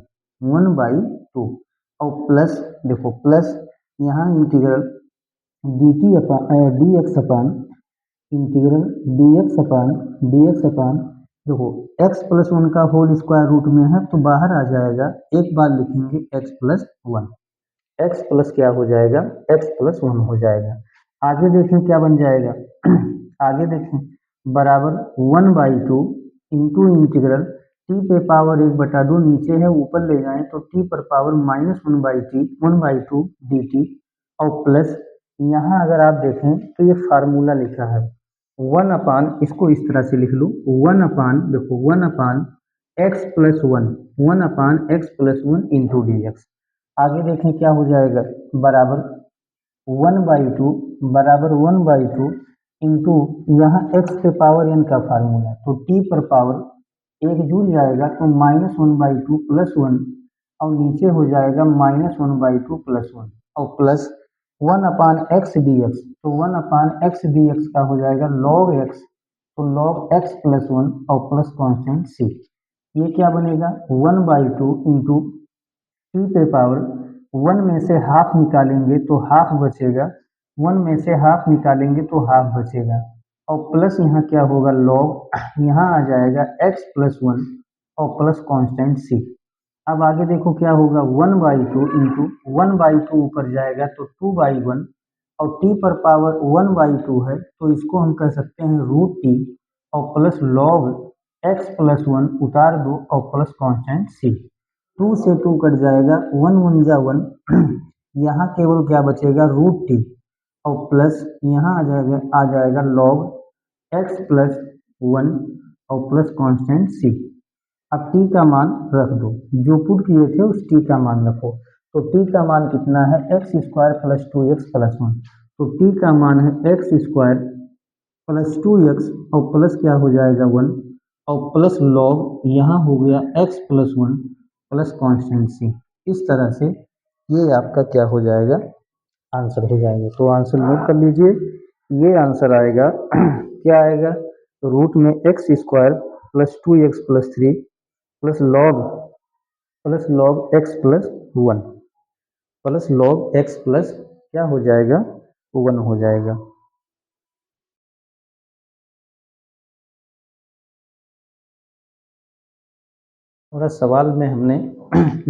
और प्लस, देखो प्लस यहाँ integral D t upon d x upon integral D x अपान, देखो x प्लस वन का होल स्क्वायर रूट में है तो बाहर आ जाएगा, एक बार लिखेंगे x plus one, x plus क्या हो जाएगा x प्लस वन हो जाएगा। आगे देखें क्या बन जाएगा आगे देखें बराबर 1/2 इंटू इंटीग्रल टी पे पावर 1/2 नीचे है ऊपर ले जाएं तो टी पर पावर -1/2 डी टी, और प्लस यहाँ अगर आप देखें तो ये फार्मूला लिखा है 1 अपान, इसको इस तरह से लिख लो 1 अपान, देखो 1 upon x plus one, 1 upon x plus one into D x. आगे देखें क्या हो जाएगा बराबर 1/2 इंटू यहाँ एक्स पे पावर एन का फार्मूला, तो टी पर पावर एक जुड़ जाएगा तो -1/2 प्लस वन और नीचे हो जाएगा -1/2 +1 और प्लस 1/x dx। तो 1/x dx का हो जाएगा log x, तो log x + 1 और प्लस कांस्टेंट c। ये क्या बनेगा 1/2 इंटू टी पे पावर 1 में से हाफ निकालेंगे तो हाफ बचेगा, 1 में से हाफ निकालेंगे तो हाफ बचेगा और प्लस यहाँ क्या होगा log, यहाँ आ जाएगा x + 1 और प्लस कांस्टेंट c। अब आगे देखो क्या होगा 1/2 इंटू 1/2 ऊपर जाएगा तो 2/1 और t पर पावर 1/2 है तो इसको हम कह सकते हैं √t और प्लस log x + 1 उतार दो और प्लस कांस्टेंट c। 2 से 2 कट जाएगा 1 1 जा 1 यहाँ केवल क्या बचेगा √t और प्लस यहाँ आ जाएगा log x + 1 और प्लस कांस्टेंट c। अब t का मान रख दो, जो पुट किए थे उस t का मान रखो। तो t का मान कितना है x² + 2x + 1। तो t का मान है x² + 2x और प्लस क्या हो जाएगा 1 और प्लस log यहाँ हो गया x + 1 प्लस कांस्टेंट c। इस तरह से ये आपका क्या हो जाएगा आंसर हो जाएगा। तो आंसर नोट कर लीजिए, ये आंसर आएगा क्या आएगा रूट में x² + 2x + 3 plus log x + 1 plus log x plus क्या हो जाएगा 1 हो जाएगा। थोड़ा सवाल में हमने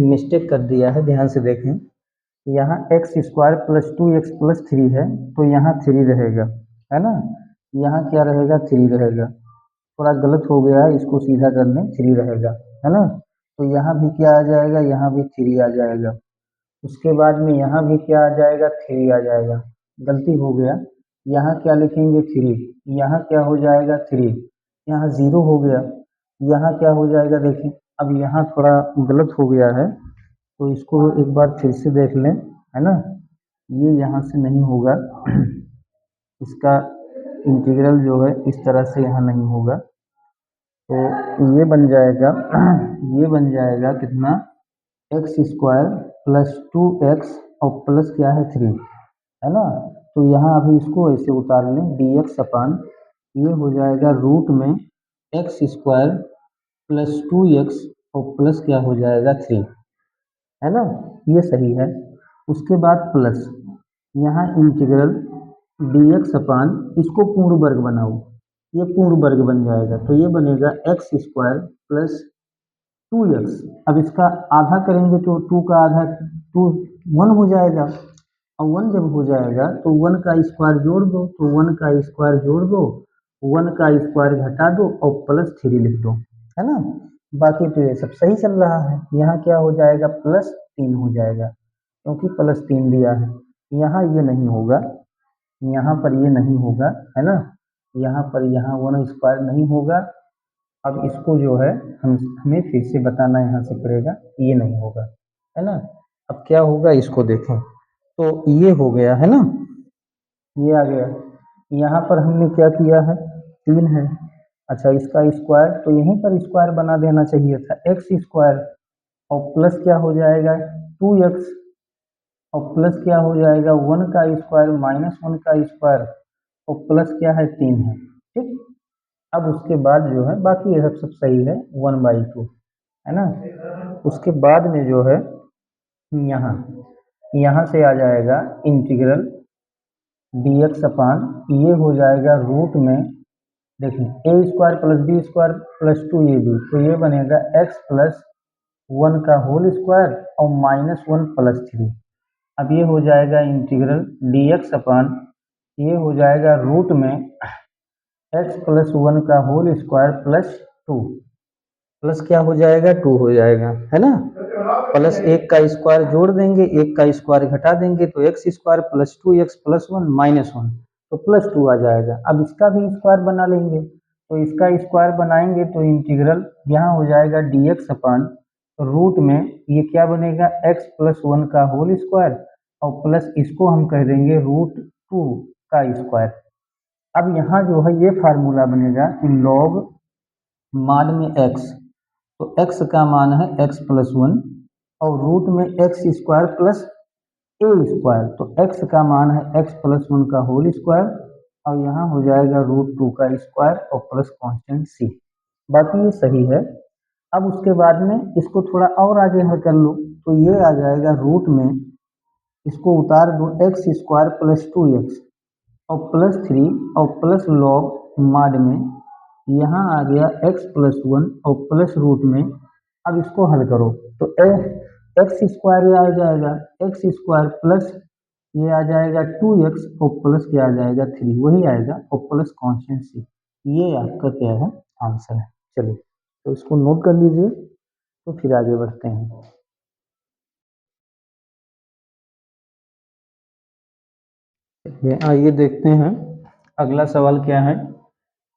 मिस्टेक कर दिया है, ध्यान से देखें। यहाँ x² + 2x + 3 है तो यहाँ 3 रहेगा, है ना। यहाँ क्या रहेगा 3 रहेगा, थोड़ा गलत हो गया है, इसको सीधा करने 3 रहेगा, है ना। तो यहाँ भी क्या आ जाएगा, यहाँ भी 3 आ जाएगा। उसके बाद में यहाँ भी क्या आ जाएगा 3 आ जाएगा, गलती हो गया। यहाँ क्या लिखेंगे 3, यहाँ क्या हो जाएगा 3, यहाँ 0 हो गया। यहाँ क्या हो जाएगा देखिए, अब यहाँ थोड़ा गलत हो गया है तो इसको एक बार फिर से देख लें, है ना। ये यहाँ से नहीं होगा, इसका इंटीग्रल जो है इस तरह से यहाँ नहीं होगा। तो ये बन जाएगा ये बन जाएगा कितना x² + 2x और प्लस क्या है 3, है ना। तो यहाँ अभी इसको ऐसे उतार लें dx अपान ये हो जाएगा रूट में x² + 2x और प्लस क्या हो जाएगा 3, है ना। ये सही है। उसके बाद प्लस यहाँ इंटीग्रल dx अपान इसको पूर्ण वर्ग बनाओ, ये पूर्ण वर्ग बन जाएगा तो ये बनेगा x² + 2x। अब इसका आधा करेंगे तो 2 का आधा 2 1 हो जाएगा और 1 जब हो जाएगा तो 1 का स्क्वायर जोड़ दो, तो 1 का स्क्वायर जोड़ दो, 1 का स्क्वायर घटा दो और प्लस 3 लिख दो, है ना। बाकी तो ये सब सही चल रहा है। यहाँ क्या हो जाएगा +3 हो जाएगा क्योंकि +3 दिया है। यहाँ ये नहीं होगा, यहाँ पर ये नहीं होगा, है ना। यहाँ पर यहाँ 1 स्क्वायर नहीं होगा। अब इसको जो है हमें फिर से बताना यहाँ से पड़ेगा, ये नहीं होगा, है ना। अब क्या होगा इसको देखें, तो ये हो गया, है ना, ये आ गया। यहाँ पर हमने क्या किया है 3 है, अच्छा इसका स्क्वायर तो यहीं पर स्क्वायर बना देना चाहिए था, x² और प्लस क्या हो जाएगा 2x और प्लस क्या हो जाएगा 1 का स्क्वायर -1 का स्क्वायर और प्लस क्या है 3 है, ठीक। अब उसके बाद जो है बाकी ये सब सही है 1/2, है ना। उसके बाद में जो है यहाँ यहाँ से आ जाएगा इंटीग्रल dx अपान ये हो जाएगा रूट में देखिए a² + b² + 2ab, तो ये बनेगा x + 1 का होल स्क्वायर और -1 + 3। अब ये हो जाएगा इंटीग्रल dx अपान ये हो जाएगा रूट में x + 1 का होल स्क्वायर प्लस 2 प्लस क्या हो जाएगा 2 हो जाएगा, है ना। प्लस 1 का स्क्वायर जोड़ देंगे, 1 का स्क्वायर घटा देंगे तो x² + 2x + 1 -1 तो +2 आ जाएगा। अब इसका भी स्क्वायर बना लेंगे, तो इसका स्क्वायर बनाएंगे तो इंटीग्रल यहाँ हो जाएगा dx अपान रूट में ये क्या बनेगा x + 1 का होल स्क्वायर और प्लस इसको हम कह देंगे √2 का स्क्वायर। अब यहाँ जो है ये फार्मूला बनेगा कि log मान में x, तो x का मान है x + 1 और रूट में एक्स स्क्वायर प्लस ए स्क्वायर, तो एक्स का मान है एक्स प्लस 1 का होल स्क्वायर और यहाँ हो जाएगा रूट 2 का स्क्वायर और प्लस कांस्टेंट सी। बाकी ये सही है। अब उसके बाद में इसको थोड़ा और आगे हल कर लो, तो ये आ जाएगा रूट में, इसको उतार दो, एक्स स्क्वायर प्लस 2x और प्लस 3 और प्लस लॉग माड में यहाँ आ गया एक्स प्लस 1 और प्लस रूट में। अब इसको हल करो तो एक्स स्क्वायर ये आ जाएगा एक्स स्क्वायर प्लस ये आ जाएगा 2x और प्लस क्या आ जाएगा 3, वही आएगा और प्लस कांस्टेंट सी। ये आपका क्या है आंसर है। चलिए तो इसको नोट कर लीजिए, तो फिर आगे बढ़ते हैं। आइए देखते हैं अगला सवाल क्या है।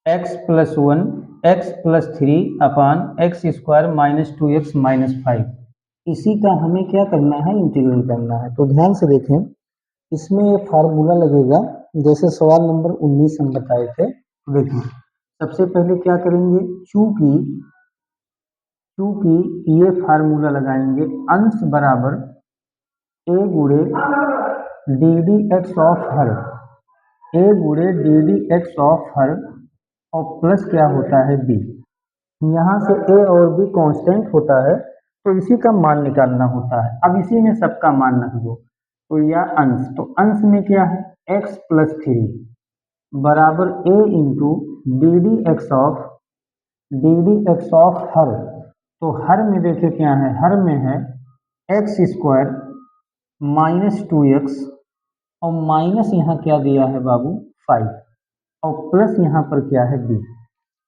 x plus 1 x plus 3 upon x square minus 2x minus 5, इसी का हमें क्या करना है, इंटीग्रल करना है। तो ध्यान से देखें, इसमें ये फार्मूला लगेगा जैसे सवाल नंबर 19 हम बताए थे। देखिए सबसे पहले क्या करेंगे, चूंकि ये फार्मूला लगाएंगे अंश बराबर ए गुणे डी डी एक्स ऑफ हर, ए गुणे डी डी एक्स ऑफ हर और प्लस क्या होता है बी। यहाँ से ए और बी कांस्टेंट होता है तो इसी का मान निकालना होता है। अब इसी में सबका मान रख दो, तो यह अंश, तो अंश में क्या है x प्लस 3 बराबर a into D d x of हर। तो हर में देखे क्या है, हर में है एक्स स्क्वायर माइनस 2x और माइनस यहाँ क्या दिया है बाबू 5 और प्लस यहाँ पर क्या है b।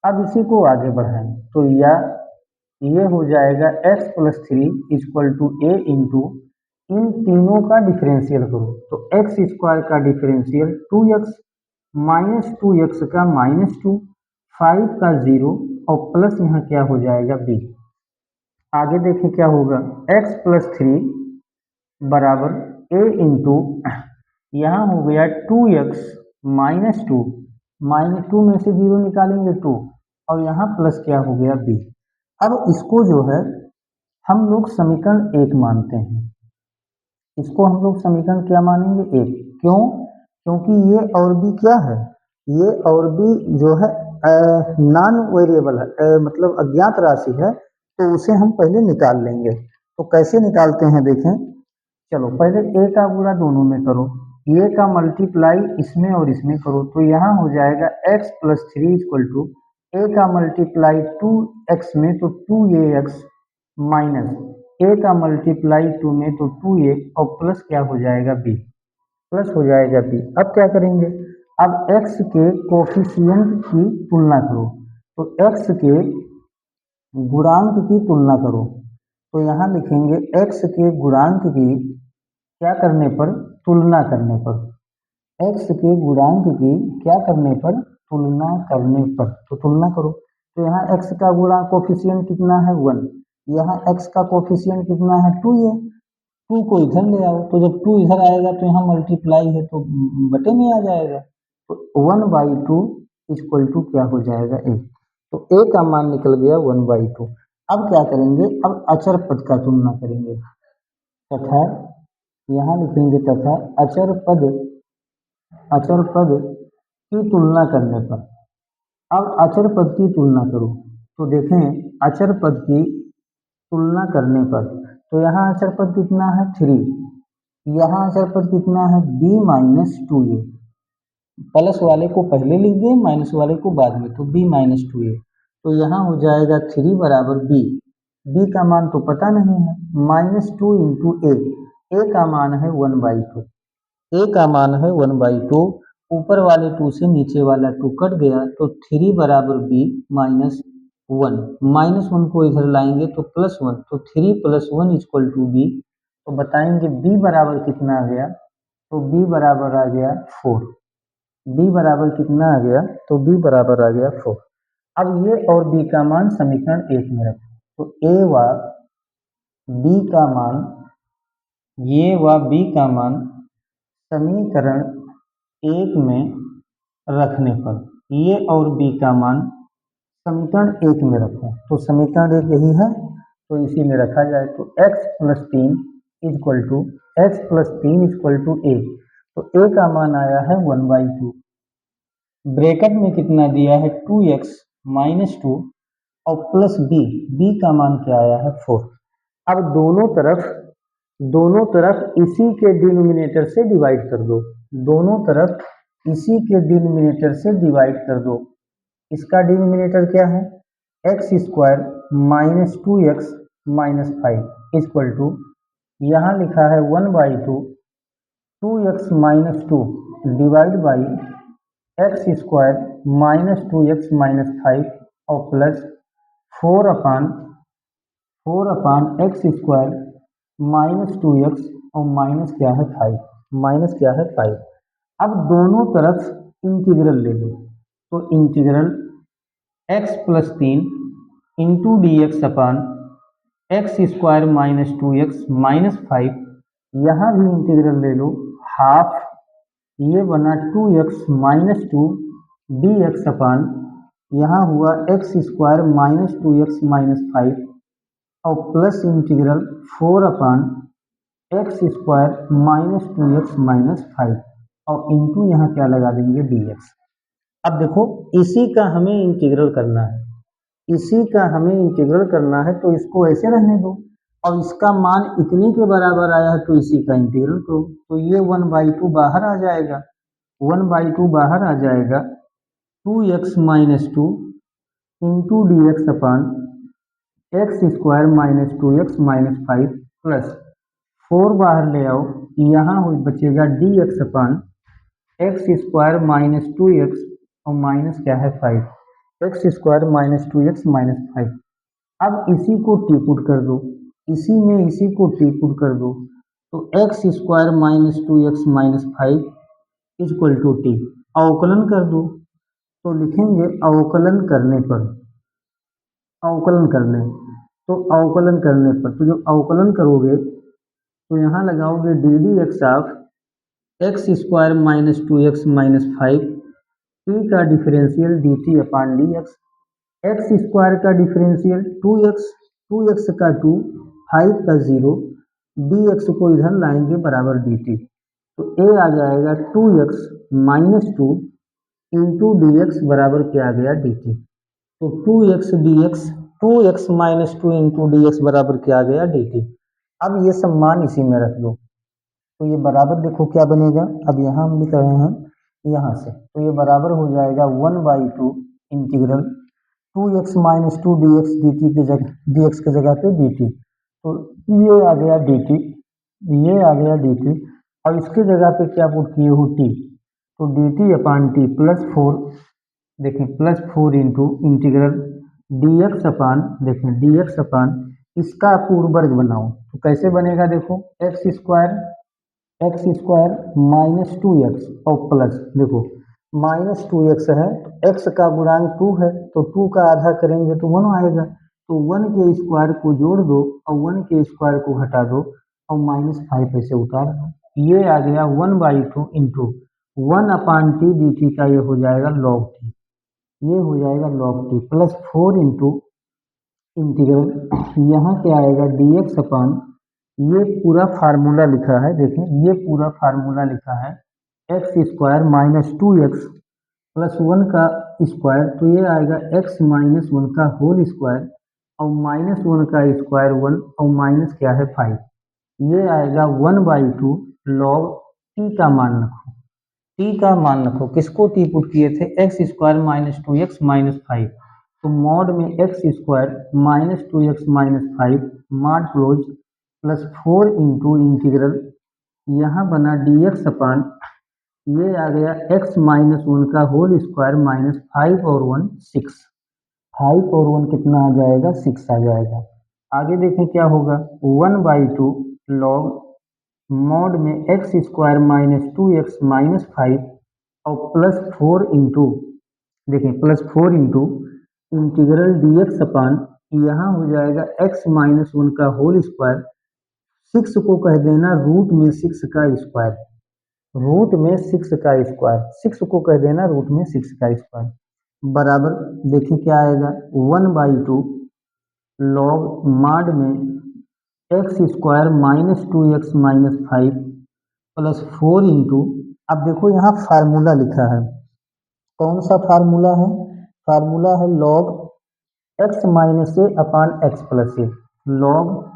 अब इसी को आगे बढ़ाएं तो ये हो जाएगा x plus 3 equal to a into इन तीनों का डिफरेंशियल करो, तो एक्स स्क्वायर का डिफरेंशियल 2x माइनस 2x का माइनस 2, 5 का 0 और प्लस यहाँ क्या हो जाएगा b। आगे देखिए क्या होगा, x प्लस 3 बराबर a इंटू यहाँ हो गया 2x माइनस 2, माइनस 2 में से 0 निकालेंगे 2 और यहाँ प्लस क्या हो गया b। अब इसको जो है हम लोग समीकरण 1 मानते हैं, इसको हम लोग समीकरण क्या मानेंगे 1। क्यों, क्योंकि ये और भी क्या है, ये और भी जो है नॉन वेरिएबल है, मतलब अज्ञात राशि है, तो उसे हम पहले निकाल लेंगे। तो कैसे निकालते हैं देखें, चलो पहले ए का गुणा दोनों में करो, ए का मल्टीप्लाई इसमें और इसमें करो, तो यहाँ हो जाएगा x प्लस 3 इक्वल टू ए का मल्टीप्लाई 2x में तो 2ax माइनस ए का मल्टीप्लाई 2 में तो 2a और प्लस क्या हो जाएगा b, प्लस हो जाएगा b। अब क्या करेंगे, अब x के कोफिशिएंट की तुलना करो, तो x के गुणांक की तुलना करो, तो यहाँ लिखेंगे x के गुणांक की क्या करने पर, तुलना करने पर, x के गुणांक की क्या करने पर, तुलना करने पर, तो तुलना करो। तो यहाँ x का गुणा कोफिशिएंट कितना है 1, यहाँ x का कोफिशिएंट कितना है 2 है, 2 को इधर ले आओ, तो जब 2 इधर आएगा तो यहाँ मल्टीप्लाई है तो बटे में आ जाएगा, तो 1/2 इक्वल टू क्या हो जाएगा a। तो a का मान निकल गया 1/2। अब क्या करेंगे, अब अचर पद का तुलना करेंगे, तथा यहाँ लिखेंगे तथा अचर पद की तुलना करने पर। अब अचर पद की तुलना करो, तो देखें अचर पद की तुलना करने पर, तो यहाँ अचर पद कितना है 3, यहाँ अचर पद कितना है b माइनस 2a, प्लस वाले को पहले लिख दें माइनस वाले को बाद में, तो b माइनस 2a, तो यहाँ हो जाएगा 3 बराबर b, b का मान तो पता नहीं है, माइनस 2 इंटू a का मान है 1/2, a का मान है 1/2, ऊपर वाले 2 से नीचे वाला 2 कट गया, तो 3 बराबर b माइनस 1, माइनस 1 को इधर लाएंगे तो प्लस 1, तो 3 प्लस 1 इक्वल टू b। तो बताएंगे b बराबर कितना आ गया, तो b बराबर आ गया 4, b बराबर कितना आ गया, तो b बराबर आ गया 4। अब ये और b का मान समीकरण 1 में रखो, तो a व b का मान, ये व b का मान समीकरण 1 में रखने पर, ये और b का मान समीकरण 1 में रखो, तो समीकरण 1 यही है, तो इसी में रखा जाए तो x प्लस 3 इक्वल टू ए। तो a का मान आया है 1/2। ब्रैकेट में कितना दिया है 2x माइनस 2 और प्लस b का मान क्या आया है 4। अब दोनों तरफ इसी के डिनोमिनेटर से डिवाइड कर दो। दोनों तरफ इसी के डिनोमिनेटर से डिवाइड कर दो। इसका डिनोमिनेटर क्या है x square minus 2x minus 5 equal to यहाँ लिखा है 1/2 2x minus 2 divide by x square minus 2x minus 5 और plus 4 upon x square minus 2x और माइनस क्या है 5। अब दोनों तरफ इंटीग्रल ले लो तो integral x plus 3 into D x upon x square minus 2x minus 5, यहाँ भी इंटीग्रल ले लो हाफ ये बना 2x minus 2 D x upon यहाँ हुआ x square minus 2x minus 5 और plus integral 4 upon x square minus 2x minus 5 और into यहाँ क्या लगा देंगे dx। अब देखो इसी का हमें इंटीग्रल करना है, तो इसको ऐसे रहने दो और इसका मान इतने के बराबर आया है तो इसी का इंटीग्रल करो। तो ये 1/2 बाहर आ जाएगा, 2x minus 2 into D x upon x square minus 2x minus 5 plus 4 बाहर ले आओ, यहाँ बचेगा d x upon x square minus 2x और माइनस क्या है 5 x square minus 2x minus 5। अब इसी को टी पुट कर दो, इसी को टी पुट कर दो तो x square minus 2x minus 5 equal to t. अवकलन कर दो तो लिखेंगे अवकलन करने पर तो जो अवकलन करोगे तो यहाँ लगाओगे D d x of x square minus 2x minus 5 T का differential D t upon d x. X square का डिफरेंशियल 2x का 2 5 का 0 डी एक्स को इधर लाएंगे बराबर डी टी। तो ए आ जाएगा 2x minus 2 into D X बराबर क्या आ गया डी टी। तो 2x minus 2 into D X बराबर क्या आ गया डी टी। अब ये सब मान इसी में रख दो तो ये बराबर देखो क्या बनेगा। अब यहाँ हम लिख रहे हैं यहाँ से तो ये बराबर हो जाएगा 1/2 integral 2x minus 2 D x की जगह पे डी टी। तो ये आ गया डी टी और इसकी जगह पे क्या पुट किए हो टी, तो d t upon t plus 4 देखें plus 4 into integral D x upon इसका पूर्ण वर्ग बनाओ तो कैसे बनेगा देखो एक्स स्क्वायर माइनस 2x और प्लस देखो माइनस 2x है तो x का गुणांक 2 है तो 2 का आधा करेंगे तो 1 आएगा। तो 1 के स्क्वायर को जोड़ दो और 1 के स्क्वायर को घटा दो और माइनस 5 ऐसे उतार दो। ये आ गया 1/2 इंटू 1 अपान टी डी टी का ये हो जाएगा log T plus 4 into integral यहाँ क्या आएगा डी एक्स अपान ये पूरा फार्मूला लिखा है x square minus 2x plus 1 का स्क्वायर तो ये आएगा x माइनस 1 का होल स्क्वायर और माइनस 1 का स्क्वायर 1 और माइनस क्या है 5। ये आएगा 1/2 लॉग टी का मान रखो किसको टी पुट किए थे x square minus 2x minus 5 तो मॉड में x square minus 2x minus 5 mod close plus 4 into integral यहाँ बना डी एक्स अपान ये आ गया x माइनस 1 का होल स्क्वायर माइनस 5 और 1 6 5 और 1 कितना आ जाएगा 6 आ जाएगा। आगे देखें क्या होगा 1/2 लॉग मॉड में x square minus 2x minus 5 और plus 4 into integral D x upon यहाँ हो जाएगा x माइनस 1 का होल स्क्वायर 6 को कह देना रूट में 6 का स्क्वायर 6 को कह देना रूट में 6 का स्क्वायर बराबर देखिए क्या आएगा 1/2 लॉग माड में x square minus 2x minus 5 plus 4 into, अब देखो यहाँ फार्मूला लिखा है, कौन सा फार्मूला है? फार्मूला है लॉग एक्स माइनस ए अपान एक्स प्लस ए, लॉग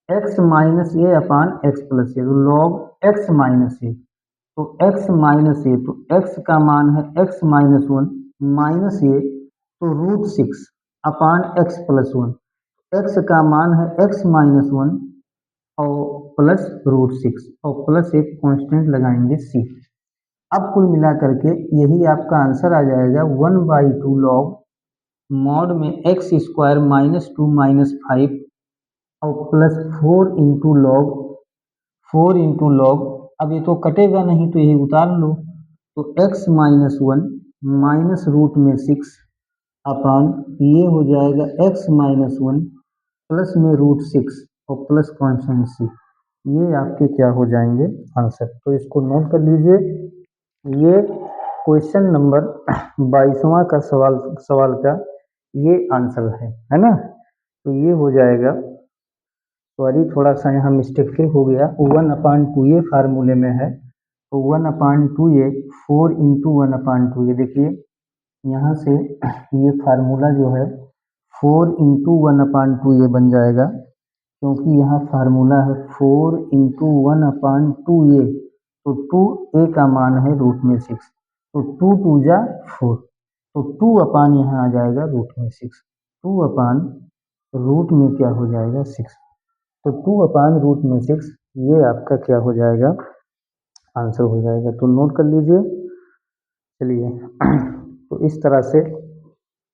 एक्स माइनस ए अपान एक्स प्लस ए, लॉग एक्स माइनस ए, तो x माइनस ए, तो x का मान है x माइनस 1 माइनस ए, तो रूट 6 अपान x प्लस 1, x का मान है x माइनस 1 और प्लस रूट 6 और प्लस एक कांस्टेंट लगाएंगे c। अब कुल मिला करके यही आपका आंसर आ जाएगा 1/2 लॉग मॉड में एक्स स्क्वायर माइनस 2 माइनस 5 और प्लस 4 इंटू लॉग, अब ये तो कटेगा नहीं तो यही उतार लो, तो x माइनस 1 माइनस रूट में 6 अपान ये हो जाएगा x माइनस 1 प्लस में रूट 6 और प्लस कॉन्स्टेंट c, ये आपके क्या हो जाएंगे आंसर। तो इसको नोट कर लीजिए, ये क्वेश्चन नंबर 22वां का सवाल का ये आंसर है ना। तो ये हो जाएगा, सॉरी थोड़ा सा यहाँ मिस्टेक फिर हो गया, 1/2 ये फार्मूले में है, तो 1/2 ये 4 इंटू 1/2, ये देखिए यहाँ से ये फार्मूला जो है 4 इंटू 1/2 ये बन जाएगा, क्योंकि यहाँ फार्मूला है 4 इंटू 1/2 ये, तो 2 ए का मान है रूट में 6, तो 2 2 जा 4, तो 2 अपान यहाँ आ जाएगा रूट में 6, 2 अपान रूट में क्या हो जाएगा 6, तो 2 अपान रूट में 6 ये आपका क्या हो जाएगा आंसर हो जाएगा। तो नोट कर लीजिए। चलिए तो इस तरह से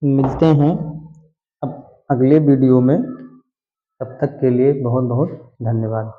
मिलते हैं अब अगले वीडियो में, तब तक के लिए बहुत बहुत धन्यवाद।